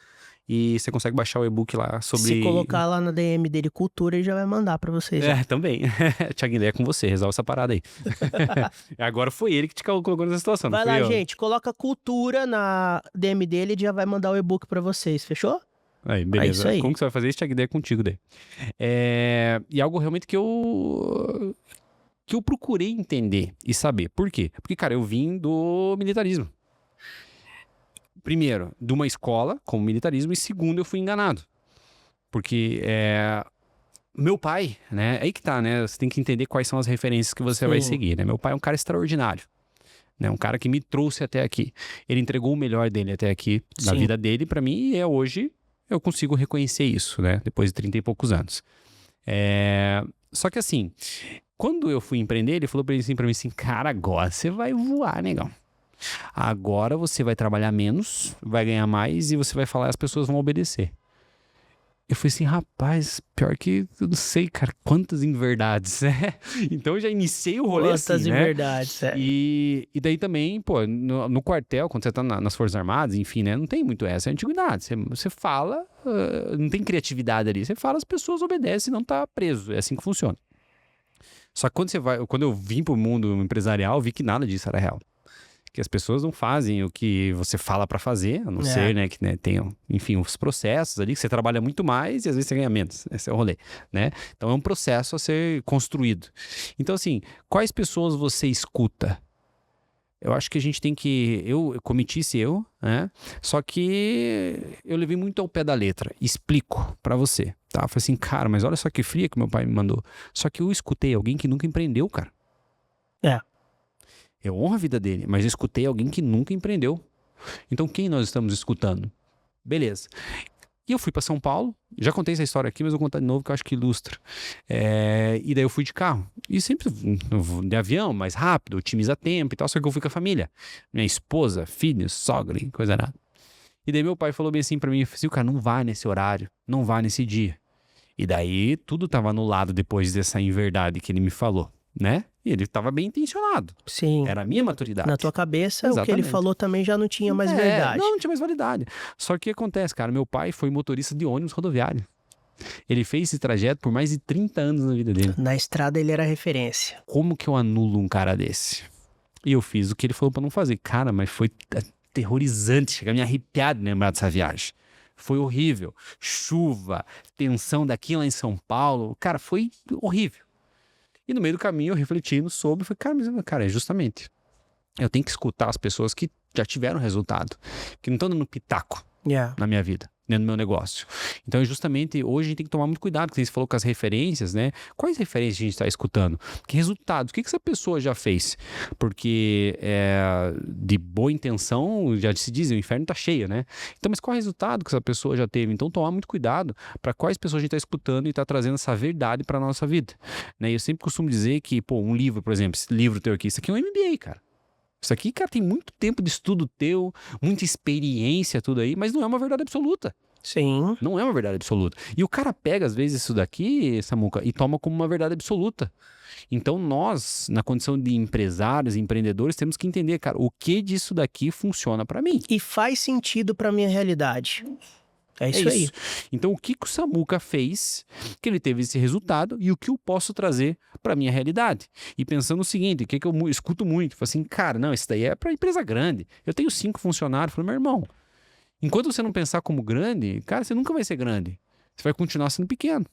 e você consegue baixar o e-book lá sobre... Se colocar lá na DM dele cultura, ele já vai mandar pra vocês. É, também. Thiago, ideia é com você. Resolve essa parada aí. Agora foi ele que te colocou nessa situação, não Vai fui lá, eu. gente. Coloca cultura na DM dele e já vai mandar o e-book pra vocês. Fechou? Aí, beleza. É isso aí. Como que você vai fazer isso? Thiago, ideia é contigo daí. E algo realmente que eu procurei entender e saber. Por quê? Porque, cara, eu vim do militarismo. Primeiro, de uma escola como militarismo, e segundo, eu fui enganado. Porque meu pai, né? Aí que tá, né? Você tem que entender quais são as referências que você vai seguir, né? Meu pai é um cara extraordinário. Né? Um cara que me trouxe até aqui. Ele entregou o melhor dele até aqui, na Sim. vida dele, pra mim, e hoje eu consigo reconhecer isso, né? Depois de 30 e poucos anos. Só que assim, quando eu fui empreender, ele falou pra mim assim, cara, agora você vai voar, negão. Agora você vai trabalhar menos, vai ganhar mais e você vai falar e as pessoas vão obedecer. Eu falei assim, rapaz, pior que eu não sei, cara, quantas inverdades, né? Então eu já iniciei o rolê Quantas assim, né? inverdades, E daí também, pô, no quartel, quando você tá nas Forças Armadas, enfim, né? Não tem muito essa, é antiguidade. Você fala, não tem criatividade ali. Você fala, as pessoas obedecem e não tá preso. É assim que funciona. Só que quando eu vim pro mundo empresarial, eu vi que nada disso era real. Que as pessoas não fazem o que você fala pra fazer, a não ser, né, que né, tenham, enfim, os processos ali, que você trabalha muito mais e às vezes você ganha menos. Esse é o rolê, né? Então é um processo a ser construído. Então, assim, quais pessoas você escuta? Eu acho que a gente tem que... Eu cometi esse erro, né? Só que eu levei muito ao pé da letra. Explico pra você, tá? Eu falei assim, cara, mas olha só que fria que meu pai me mandou. Só que eu escutei alguém que nunca empreendeu, cara. Eu honro a vida dele, mas eu escutei alguém que nunca empreendeu. Então, quem nós estamos escutando? Beleza. E eu fui para São Paulo, já contei essa história aqui, mas eu vou contar de novo que eu acho que ilustra. E daí eu fui de carro. E sempre de avião, mais rápido, otimiza tempo e tal, só que eu fui com a família. Minha esposa, filhos, sogra, coisa nada. E daí meu pai falou bem assim pra mim, assim, cara, não vá nesse horário, não vá nesse dia. E daí tudo tava anulado depois dessa inverdade que ele me falou, né? E ele tava bem intencionado. Sim. Era a minha maturidade. Na tua cabeça, o que ele falou também já não tinha mais verdade. Não tinha mais validade. Só que o que acontece, cara? Meu pai foi motorista de ônibus rodoviário. Ele fez esse trajeto por mais de 30 anos na vida dele. Na estrada ele era referência. Como que eu anulo um cara desse? E eu fiz o que ele falou pra não fazer. Cara, mas foi aterrorizante. Chega a me arrepiar de lembrar dessa viagem. Foi horrível. Chuva, tensão daqui lá em São Paulo. Cara, foi horrível. E no meio do caminho eu refletindo sobre, falei, cara, é justamente. Eu tenho que escutar as pessoas que já tiveram resultado, que não estão dando pitaco na minha vida, dentro do meu negócio. Então, justamente, hoje a gente tem que tomar muito cuidado, porque você falou com as referências, né? Quais referências a gente está escutando? Que resultados? O que essa pessoa já fez? Porque de boa intenção, já se diz, o inferno está cheio, né? Então, mas qual é o resultado que essa pessoa já teve? Então, tomar muito cuidado para quais pessoas a gente está escutando e está trazendo essa verdade para a nossa vida. Né? E eu sempre costumo dizer que, um livro, por exemplo, esse livro teu aqui, isso aqui é um MBA, cara. Isso aqui, cara, tem muito tempo de estudo teu, muita experiência, tudo aí, mas não é uma verdade absoluta. Sim. Não é uma verdade absoluta. E o cara pega, às vezes, isso daqui, Samuca, e toma como uma verdade absoluta. Então, nós, na condição de empresários, empreendedores, temos que entender, cara, o que disso daqui funciona pra mim. E faz sentido pra minha realidade. É isso aí. Então, o que o Samuca fez, que ele teve esse resultado, e o que eu posso trazer para minha realidade? E pensando o seguinte, o que eu escuto muito, assim, cara, não, isso daí é para empresa grande. Eu tenho 5 funcionários. Falei, meu irmão, enquanto você não pensar como grande, cara, você nunca vai ser grande. Você vai continuar sendo pequeno.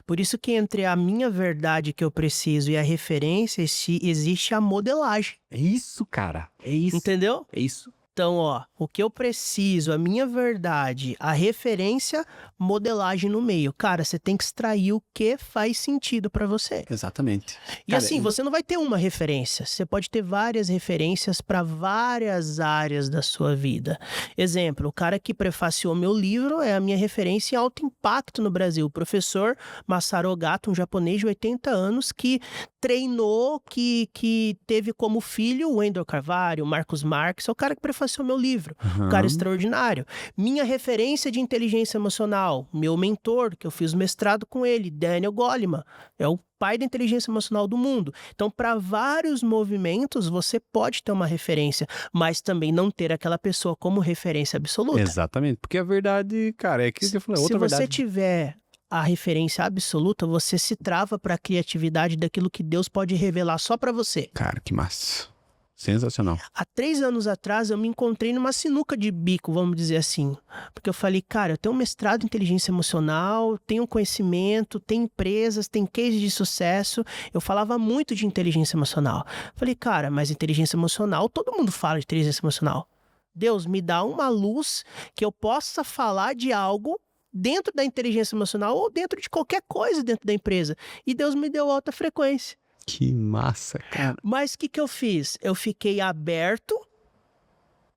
Por isso que entre a minha verdade que eu preciso e a referência, existe a modelagem. É isso, cara. É isso. Entendeu? É isso. Então, o que eu preciso, a minha verdade, a referência, modelagem no meio. Cara, você tem que extrair o que faz sentido pra você. Exatamente. E assim, você não vai ter uma referência. Você pode ter várias referências para várias áreas da sua vida. Exemplo, o cara que prefaciou meu livro é a minha referência em alto impacto no Brasil. O professor Masaru Ogata, um japonês de 80 anos que treinou, que teve como filho o Wendell Carvalho, o Marcos Marques, é o cara que prefaciou meu livro. Um cara extraordinário. Minha referência de inteligência emocional, meu mentor, que eu fiz mestrado com ele, Daniel Goleman, é o pai da inteligência emocional do mundo. Então, para vários movimentos, você pode ter uma referência, mas também não ter aquela pessoa como referência absoluta. Exatamente, porque a verdade, cara, é que você falou, outra verdade. Se você tiver a referência absoluta, você se trava para a criatividade daquilo que Deus pode revelar só para você. Cara, que massa. Sensacional. Há 3 anos atrás, eu me encontrei numa sinuca de bico, vamos dizer assim. Porque eu falei, cara, eu tenho um mestrado em inteligência emocional, tenho conhecimento, tem empresas, tem case de sucesso. Eu falava muito de inteligência emocional. Falei, cara, mas inteligência emocional, todo mundo fala de inteligência emocional. Deus, me dá uma luz que eu possa falar de algo dentro da inteligência emocional ou dentro de qualquer coisa dentro da empresa. E Deus me deu alta frequência. Que massa, cara. Mas o que eu fiz? Eu fiquei aberto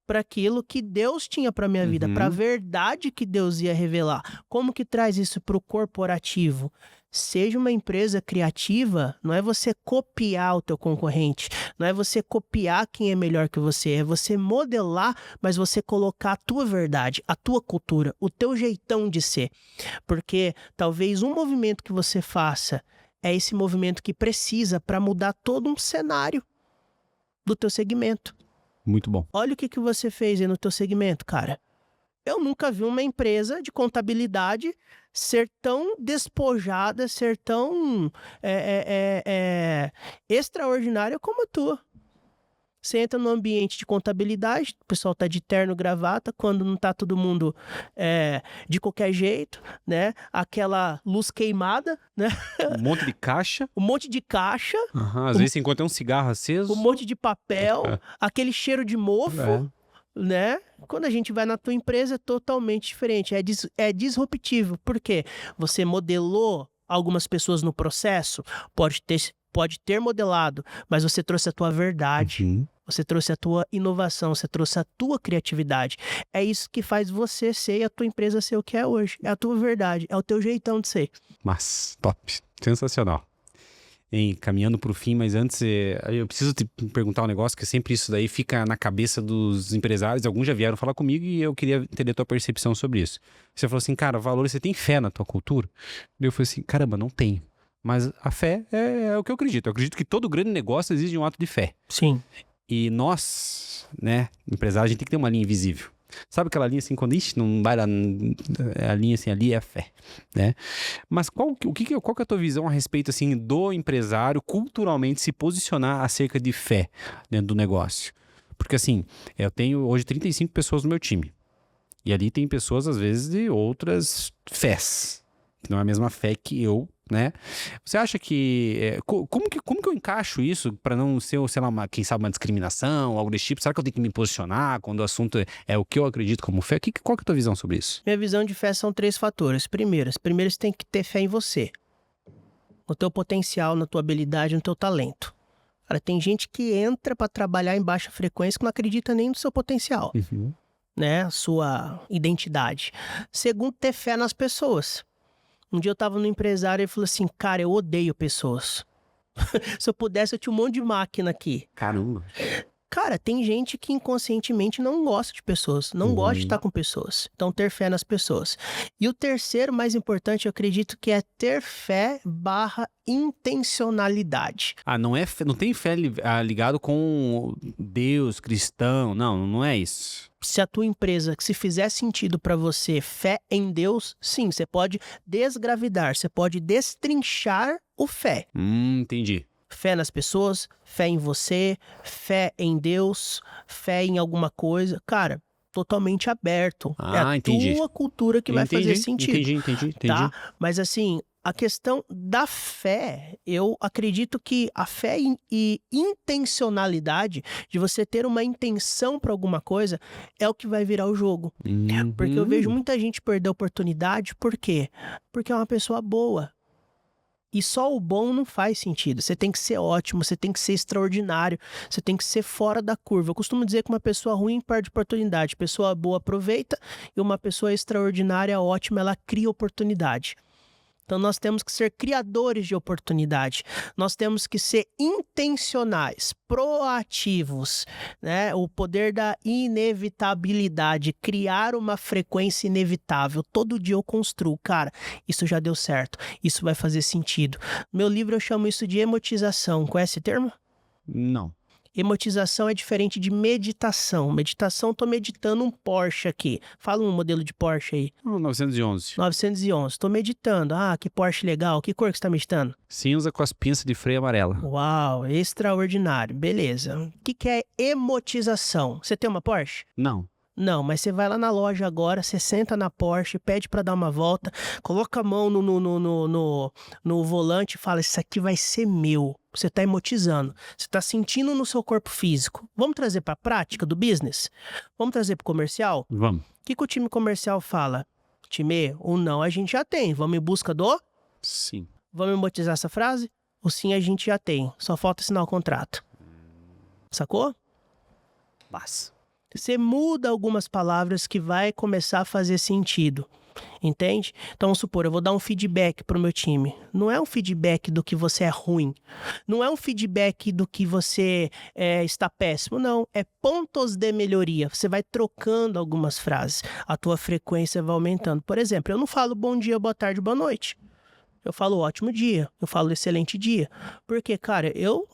para aquilo que Deus tinha para minha vida, para a verdade que Deus ia revelar. Como que traz isso para o corporativo? Seja uma empresa criativa, não é você copiar o teu concorrente, não é você copiar quem é melhor que você, é você modelar, mas você colocar a tua verdade, a tua cultura, o teu jeitão de ser. Porque talvez um movimento que você faça é esse movimento que precisa para mudar todo um cenário do teu segmento. Muito bom. Olha o que você fez aí no teu segmento, cara. Eu nunca vi uma empresa de contabilidade ser tão despojada, ser tão extraordinária como a tua. Você entra no ambiente de contabilidade, o pessoal tá de terno, gravata, quando não tá todo mundo de qualquer jeito, né? Aquela luz queimada, né? Um monte de caixa. Um monte de caixa. Às vezes você encontra um cigarro aceso. Um monte de papel, aquele cheiro de mofo, né? Quando a gente vai na tua empresa é totalmente diferente, é disruptivo. Por quê? Você modelou algumas pessoas no processo, pode ter modelado, mas você trouxe a tua verdade. Você trouxe a tua inovação, você trouxe a tua criatividade. É isso que faz você ser e a tua empresa ser o que é hoje. É a tua verdade, é o teu jeitão de ser. Mas, top. Sensacional. Caminhando para o fim, mas antes eu preciso te perguntar um negócio, que sempre isso daí fica na cabeça dos empresários. Alguns já vieram falar comigo e eu queria entender a tua percepção sobre isso. Você falou assim, cara, valores, você tem fé na tua cultura? Eu falei assim, caramba, não tenho. Mas a fé é o que eu acredito. Eu acredito que todo grande negócio exige um ato de fé. Sim. E nós, né, empresários, a gente tem que ter uma linha invisível. Sabe aquela linha assim, quando não vai lá, a linha assim, ali é a fé, né? Mas qual que é a tua visão a respeito, assim, do empresário culturalmente se posicionar acerca de fé dentro do negócio? Porque, assim, eu tenho hoje 35 pessoas no meu time. E ali tem pessoas, às vezes, de outras fés. Que não é a mesma fé que eu, né? Você acha que... como que eu encaixo isso para não ser, sei lá, quem sabe, uma discriminação, algo desse tipo? Será que eu tenho que me posicionar quando o assunto é o que eu acredito como fé? Qual que é a tua visão sobre isso? Minha visão de fé são 3 fatores. Primeiro, você tem que ter fé em você. No teu potencial, na tua habilidade, no teu talento. Cara, tem gente que entra para trabalhar em baixa frequência que não acredita nem no seu potencial. Né? Sua identidade. Segundo, ter fé nas pessoas. Um dia eu tava no empresário e ele falou assim, cara, eu odeio pessoas. Se eu pudesse, eu tinha um monte de máquina aqui. Caramba. Cara, tem gente que inconscientemente não gosta de pessoas, não gosta de estar com pessoas. Então, ter fé nas pessoas. E o terceiro, mais importante, eu acredito que é ter fé / intencionalidade. Não tem fé ligado com Deus, cristão, não é isso. Se a tua empresa, se fizer sentido para você, fé em Deus, sim, você pode desgravidar, você pode destrinchar o fé. Entendi. Fé nas pessoas, fé em você, fé em Deus, fé em alguma coisa. Cara, totalmente aberto. É a tua cultura que vai fazer sentido. Entendi. Tá? Mas assim, a questão da fé, eu acredito que a fé e intencionalidade, de você ter uma intenção para alguma coisa, é o que vai virar o jogo. Porque eu vejo muita gente perder a oportunidade, por quê? Porque é uma pessoa boa. E só o bom não faz sentido. Você tem que ser ótimo, você tem que ser extraordinário, você tem que ser fora da curva. Eu costumo dizer que uma pessoa ruim perde oportunidade, pessoa boa aproveita e uma pessoa extraordinária, ótima, ela cria oportunidade. Então nós temos que ser criadores de oportunidade, nós temos que ser intencionais, proativos, né? O poder da inevitabilidade, criar uma frequência inevitável. Todo dia eu construo, cara, isso já deu certo, isso vai fazer sentido. No meu livro eu chamo isso de emotização, conhece esse termo? Não. Emotização é diferente de meditação. Meditação, tô meditando um Porsche aqui. Fala um modelo de Porsche aí. 911. 911. Tô meditando. Ah, que Porsche legal. Que cor que você tá meditando? Cinza com as pinças de freio amarela. Uau, extraordinário. Beleza. O que é emotização? Você tem uma Porsche? Não. Não, mas você vai lá na loja agora, você senta na Porsche, pede pra dar uma volta, coloca a mão no volante e fala, isso aqui vai ser meu. Você tá emotizando, você tá sentindo no seu corpo físico. Vamos trazer pra prática do business? Vamos trazer pro comercial? Vamos. O que o time comercial fala? Time, o não a gente já tem, vamos em busca do? Sim. Vamos emotizar essa frase? O sim a gente já tem, só falta assinar o contrato. Sacou? Passa. Você muda algumas palavras que vai começar a fazer sentido, entende? Então, vamos supor, eu vou dar um feedback pro meu time. Não é um feedback do que você é ruim. Não é um feedback do que você está péssimo. Não, é pontos de melhoria. Você vai trocando algumas frases. A tua frequência vai aumentando. Por exemplo, eu não falo bom dia, boa tarde, boa noite. Eu falo ótimo dia. Eu falo excelente dia. Porque, cara, eu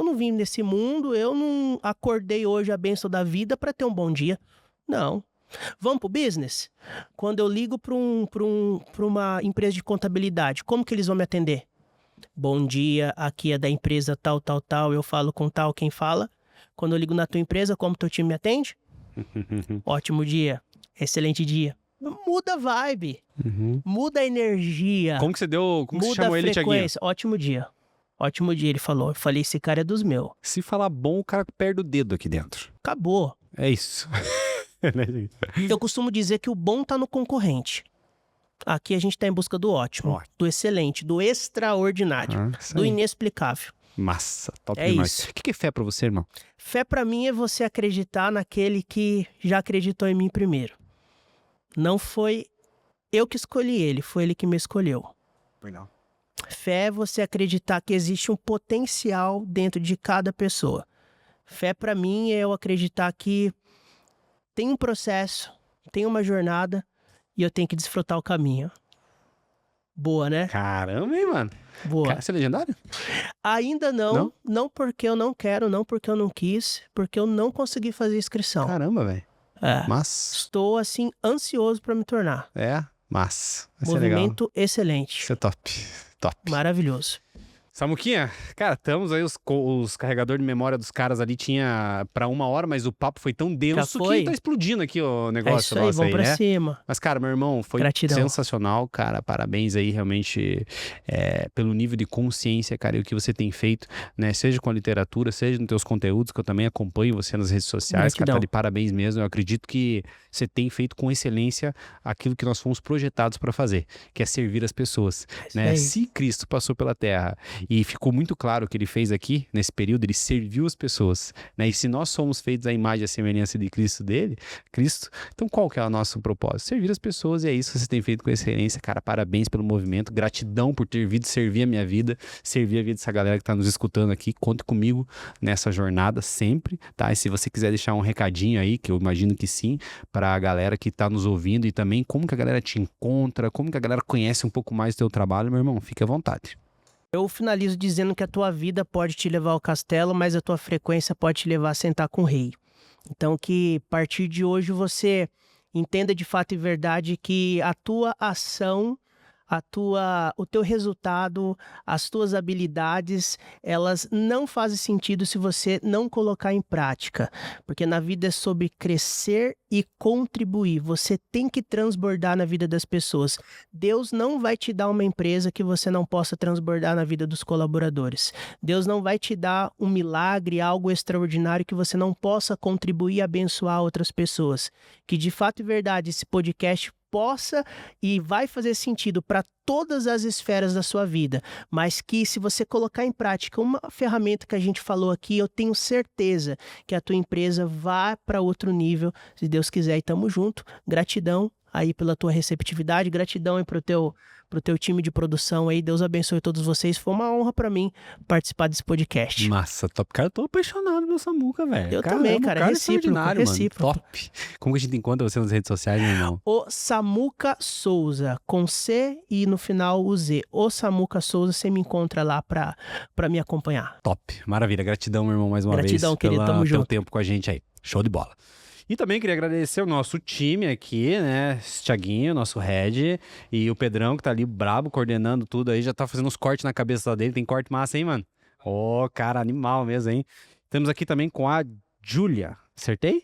não vim nesse mundo, eu não acordei hoje a bênção da vida para ter um bom dia. Não. Vamos pro business? Quando eu ligo para uma empresa de contabilidade, como que eles vão me atender? Bom dia, aqui é da empresa tal, eu falo com tal, quem fala. Quando eu ligo na tua empresa, como teu time me atende? Ótimo dia, excelente dia. Muda a vibe, muda a energia. Como que você chamou ele, Thiaguinho? Ótimo dia. Ótimo dia, ele falou. Eu falei, esse cara é dos meus. Se falar bom, o cara perde o dedo aqui dentro. Acabou. É isso. Eu costumo dizer que o bom tá no concorrente. Aqui a gente tá em busca do ótimo, do excelente, do extraordinário, do inexplicável. Massa, top É demais. isso. O que é fé pra você, irmão? Fé pra mim é você acreditar naquele que já acreditou em mim primeiro. Não foi eu que escolhi ele, foi ele que me escolheu. Legal. Fé é você acreditar que existe um potencial dentro de cada pessoa. Fé pra mim é eu acreditar que tem um processo, tem uma jornada e eu tenho que desfrutar o caminho. Boa, né? Caramba, hein, mano? Boa. Cara, você é legendário? Ainda Não? não porque eu não quero, não porque eu não quis, porque eu não consegui fazer inscrição. Caramba, velho. É. Massa. Estou, assim, ansioso pra me tornar. É, massa. Vai ser legal. Movimento excelente. Isso é top. Top. Maravilhoso. Samuquinha, cara, estamos aí, os carregadores de memória dos caras ali tinha pra 1 hora, mas o papo foi tão denso foi? que tá explodindo aqui o É negócio isso aí, nosso vamos aí, pra né? cima. Mas, cara, meu irmão, foi Gratidão. sensacional, cara. Parabéns aí, realmente, pelo nível de consciência, cara, e o que você tem feito, né? Seja com a literatura, seja nos teus conteúdos, que eu também acompanho você nas redes sociais, cara, Gratidão. tá de parabéns mesmo. Eu acredito que você tem feito com excelência aquilo que nós fomos projetados para fazer, que é servir as pessoas, Isso né? aí. Se Cristo passou pela Terra e ficou muito claro o que ele fez aqui, nesse período, ele serviu as pessoas, né? E se nós somos feitos à imagem e à semelhança de Cristo, então qual que é o nosso propósito? Servir as pessoas, e é isso que você tem feito com excelência, cara. Parabéns pelo movimento, gratidão por ter vindo servir a minha vida, servir a vida dessa galera que tá nos escutando aqui. Conte comigo nessa jornada sempre, tá? E se você quiser deixar um recadinho aí, que eu imagino que sim, para a galera que tá nos ouvindo, e também como que a galera te encontra, como que a galera conhece um pouco mais do teu trabalho, meu irmão, fique à vontade. Eu finalizo dizendo que a tua vida pode te levar ao castelo, mas a tua frequência pode te levar a sentar com o rei. Então que a partir de hoje você entenda de fato e verdade que a tua ação, o teu resultado, as tuas habilidades, elas não fazem sentido se você não colocar em prática. Porque na vida é sobre crescer e contribuir. Você tem que transbordar na vida das pessoas. Deus não vai te dar uma empresa que você não possa transbordar na vida dos colaboradores. Deus não vai te dar um milagre, algo extraordinário que você não possa contribuir e abençoar outras pessoas. Que de fato e verdade esse podcast possa e vai fazer sentido para todas as esferas da sua vida, mas que se você colocar em prática uma ferramenta que a gente falou aqui, eu tenho certeza que a tua empresa vai para outro nível, se Deus quiser, e tamo junto. Gratidão aí pela tua receptividade, gratidão aí pro teu time de produção aí, Deus abençoe todos vocês, foi uma honra pra mim participar desse podcast. Massa, top. Cara, eu tô apaixonado pelo Samuca, velho. Eu também, cara, é recíproco, extraordinário, recíproco. Mano. Top. Como que a gente encontra você nas redes sociais, meu irmão? O Samuca Souza, com C e no final o Z. O Samuca Souza, você me encontra lá pra me acompanhar. Top. Maravilha. Gratidão, meu irmão, mais uma vez. Gratidão, querido. Tamo pelo junto. tempo com a gente aí. Show de bola. E também queria agradecer o nosso time aqui, né? Thiaguinho, nosso head, e o Pedrão, que tá ali brabo, coordenando tudo aí, já tá fazendo uns cortes na cabeça dele. Tem corte massa, hein, mano? Ô, cara, animal mesmo, hein? Temos aqui também com a Júlia. Acertei?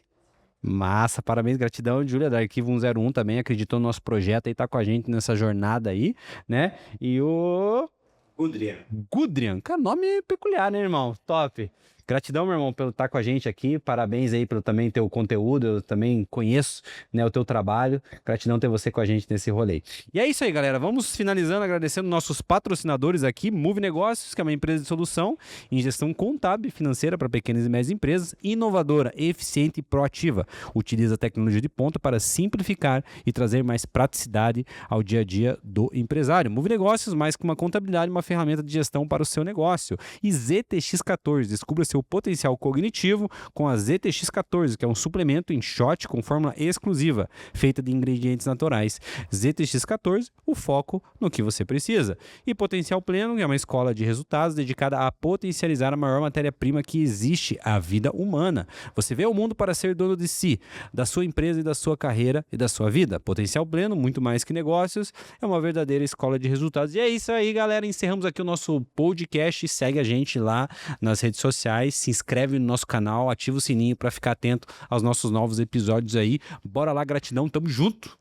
Massa, parabéns, gratidão, Júlia, da Arquivo 101 também, acreditou no nosso projeto aí, tá com a gente nessa jornada aí, né? E o... Gudrian. Cara, nome peculiar, né, irmão? Top. Gratidão, meu irmão, pelo estar com a gente aqui. Parabéns aí pelo também teu conteúdo. Eu também conheço, né, o teu trabalho. Gratidão ter você com a gente nesse rolê. E é isso aí, galera. Vamos finalizando agradecendo nossos patrocinadores aqui. Move Negócios, que é uma empresa de solução em gestão contábil e financeira para pequenas e médias empresas, inovadora, eficiente e proativa. Utiliza a tecnologia de ponta para simplificar e trazer mais praticidade ao dia a dia do empresário. Move Negócios, mais que uma contabilidade, uma ferramenta de gestão para o seu negócio. E ZTX14, descubra seu potencial cognitivo com a ZTX14, que é um suplemento em shot com fórmula exclusiva, feita de ingredientes naturais. ZTX14, o foco no que você precisa. E Potencial Pleno, que é uma escola de resultados dedicada a potencializar a maior matéria-prima que existe, a vida humana. Você vê o mundo para ser dono de si, da sua empresa e da sua carreira e da sua vida. Potencial Pleno, muito mais que negócios, é uma verdadeira escola de resultados. E é isso aí, galera. Encerramos aqui o nosso podcast. Segue a gente lá nas redes sociais, se inscreve no nosso canal, ativa o sininho para ficar atento aos nossos novos episódios aí. Bora lá, gratidão, tamo junto!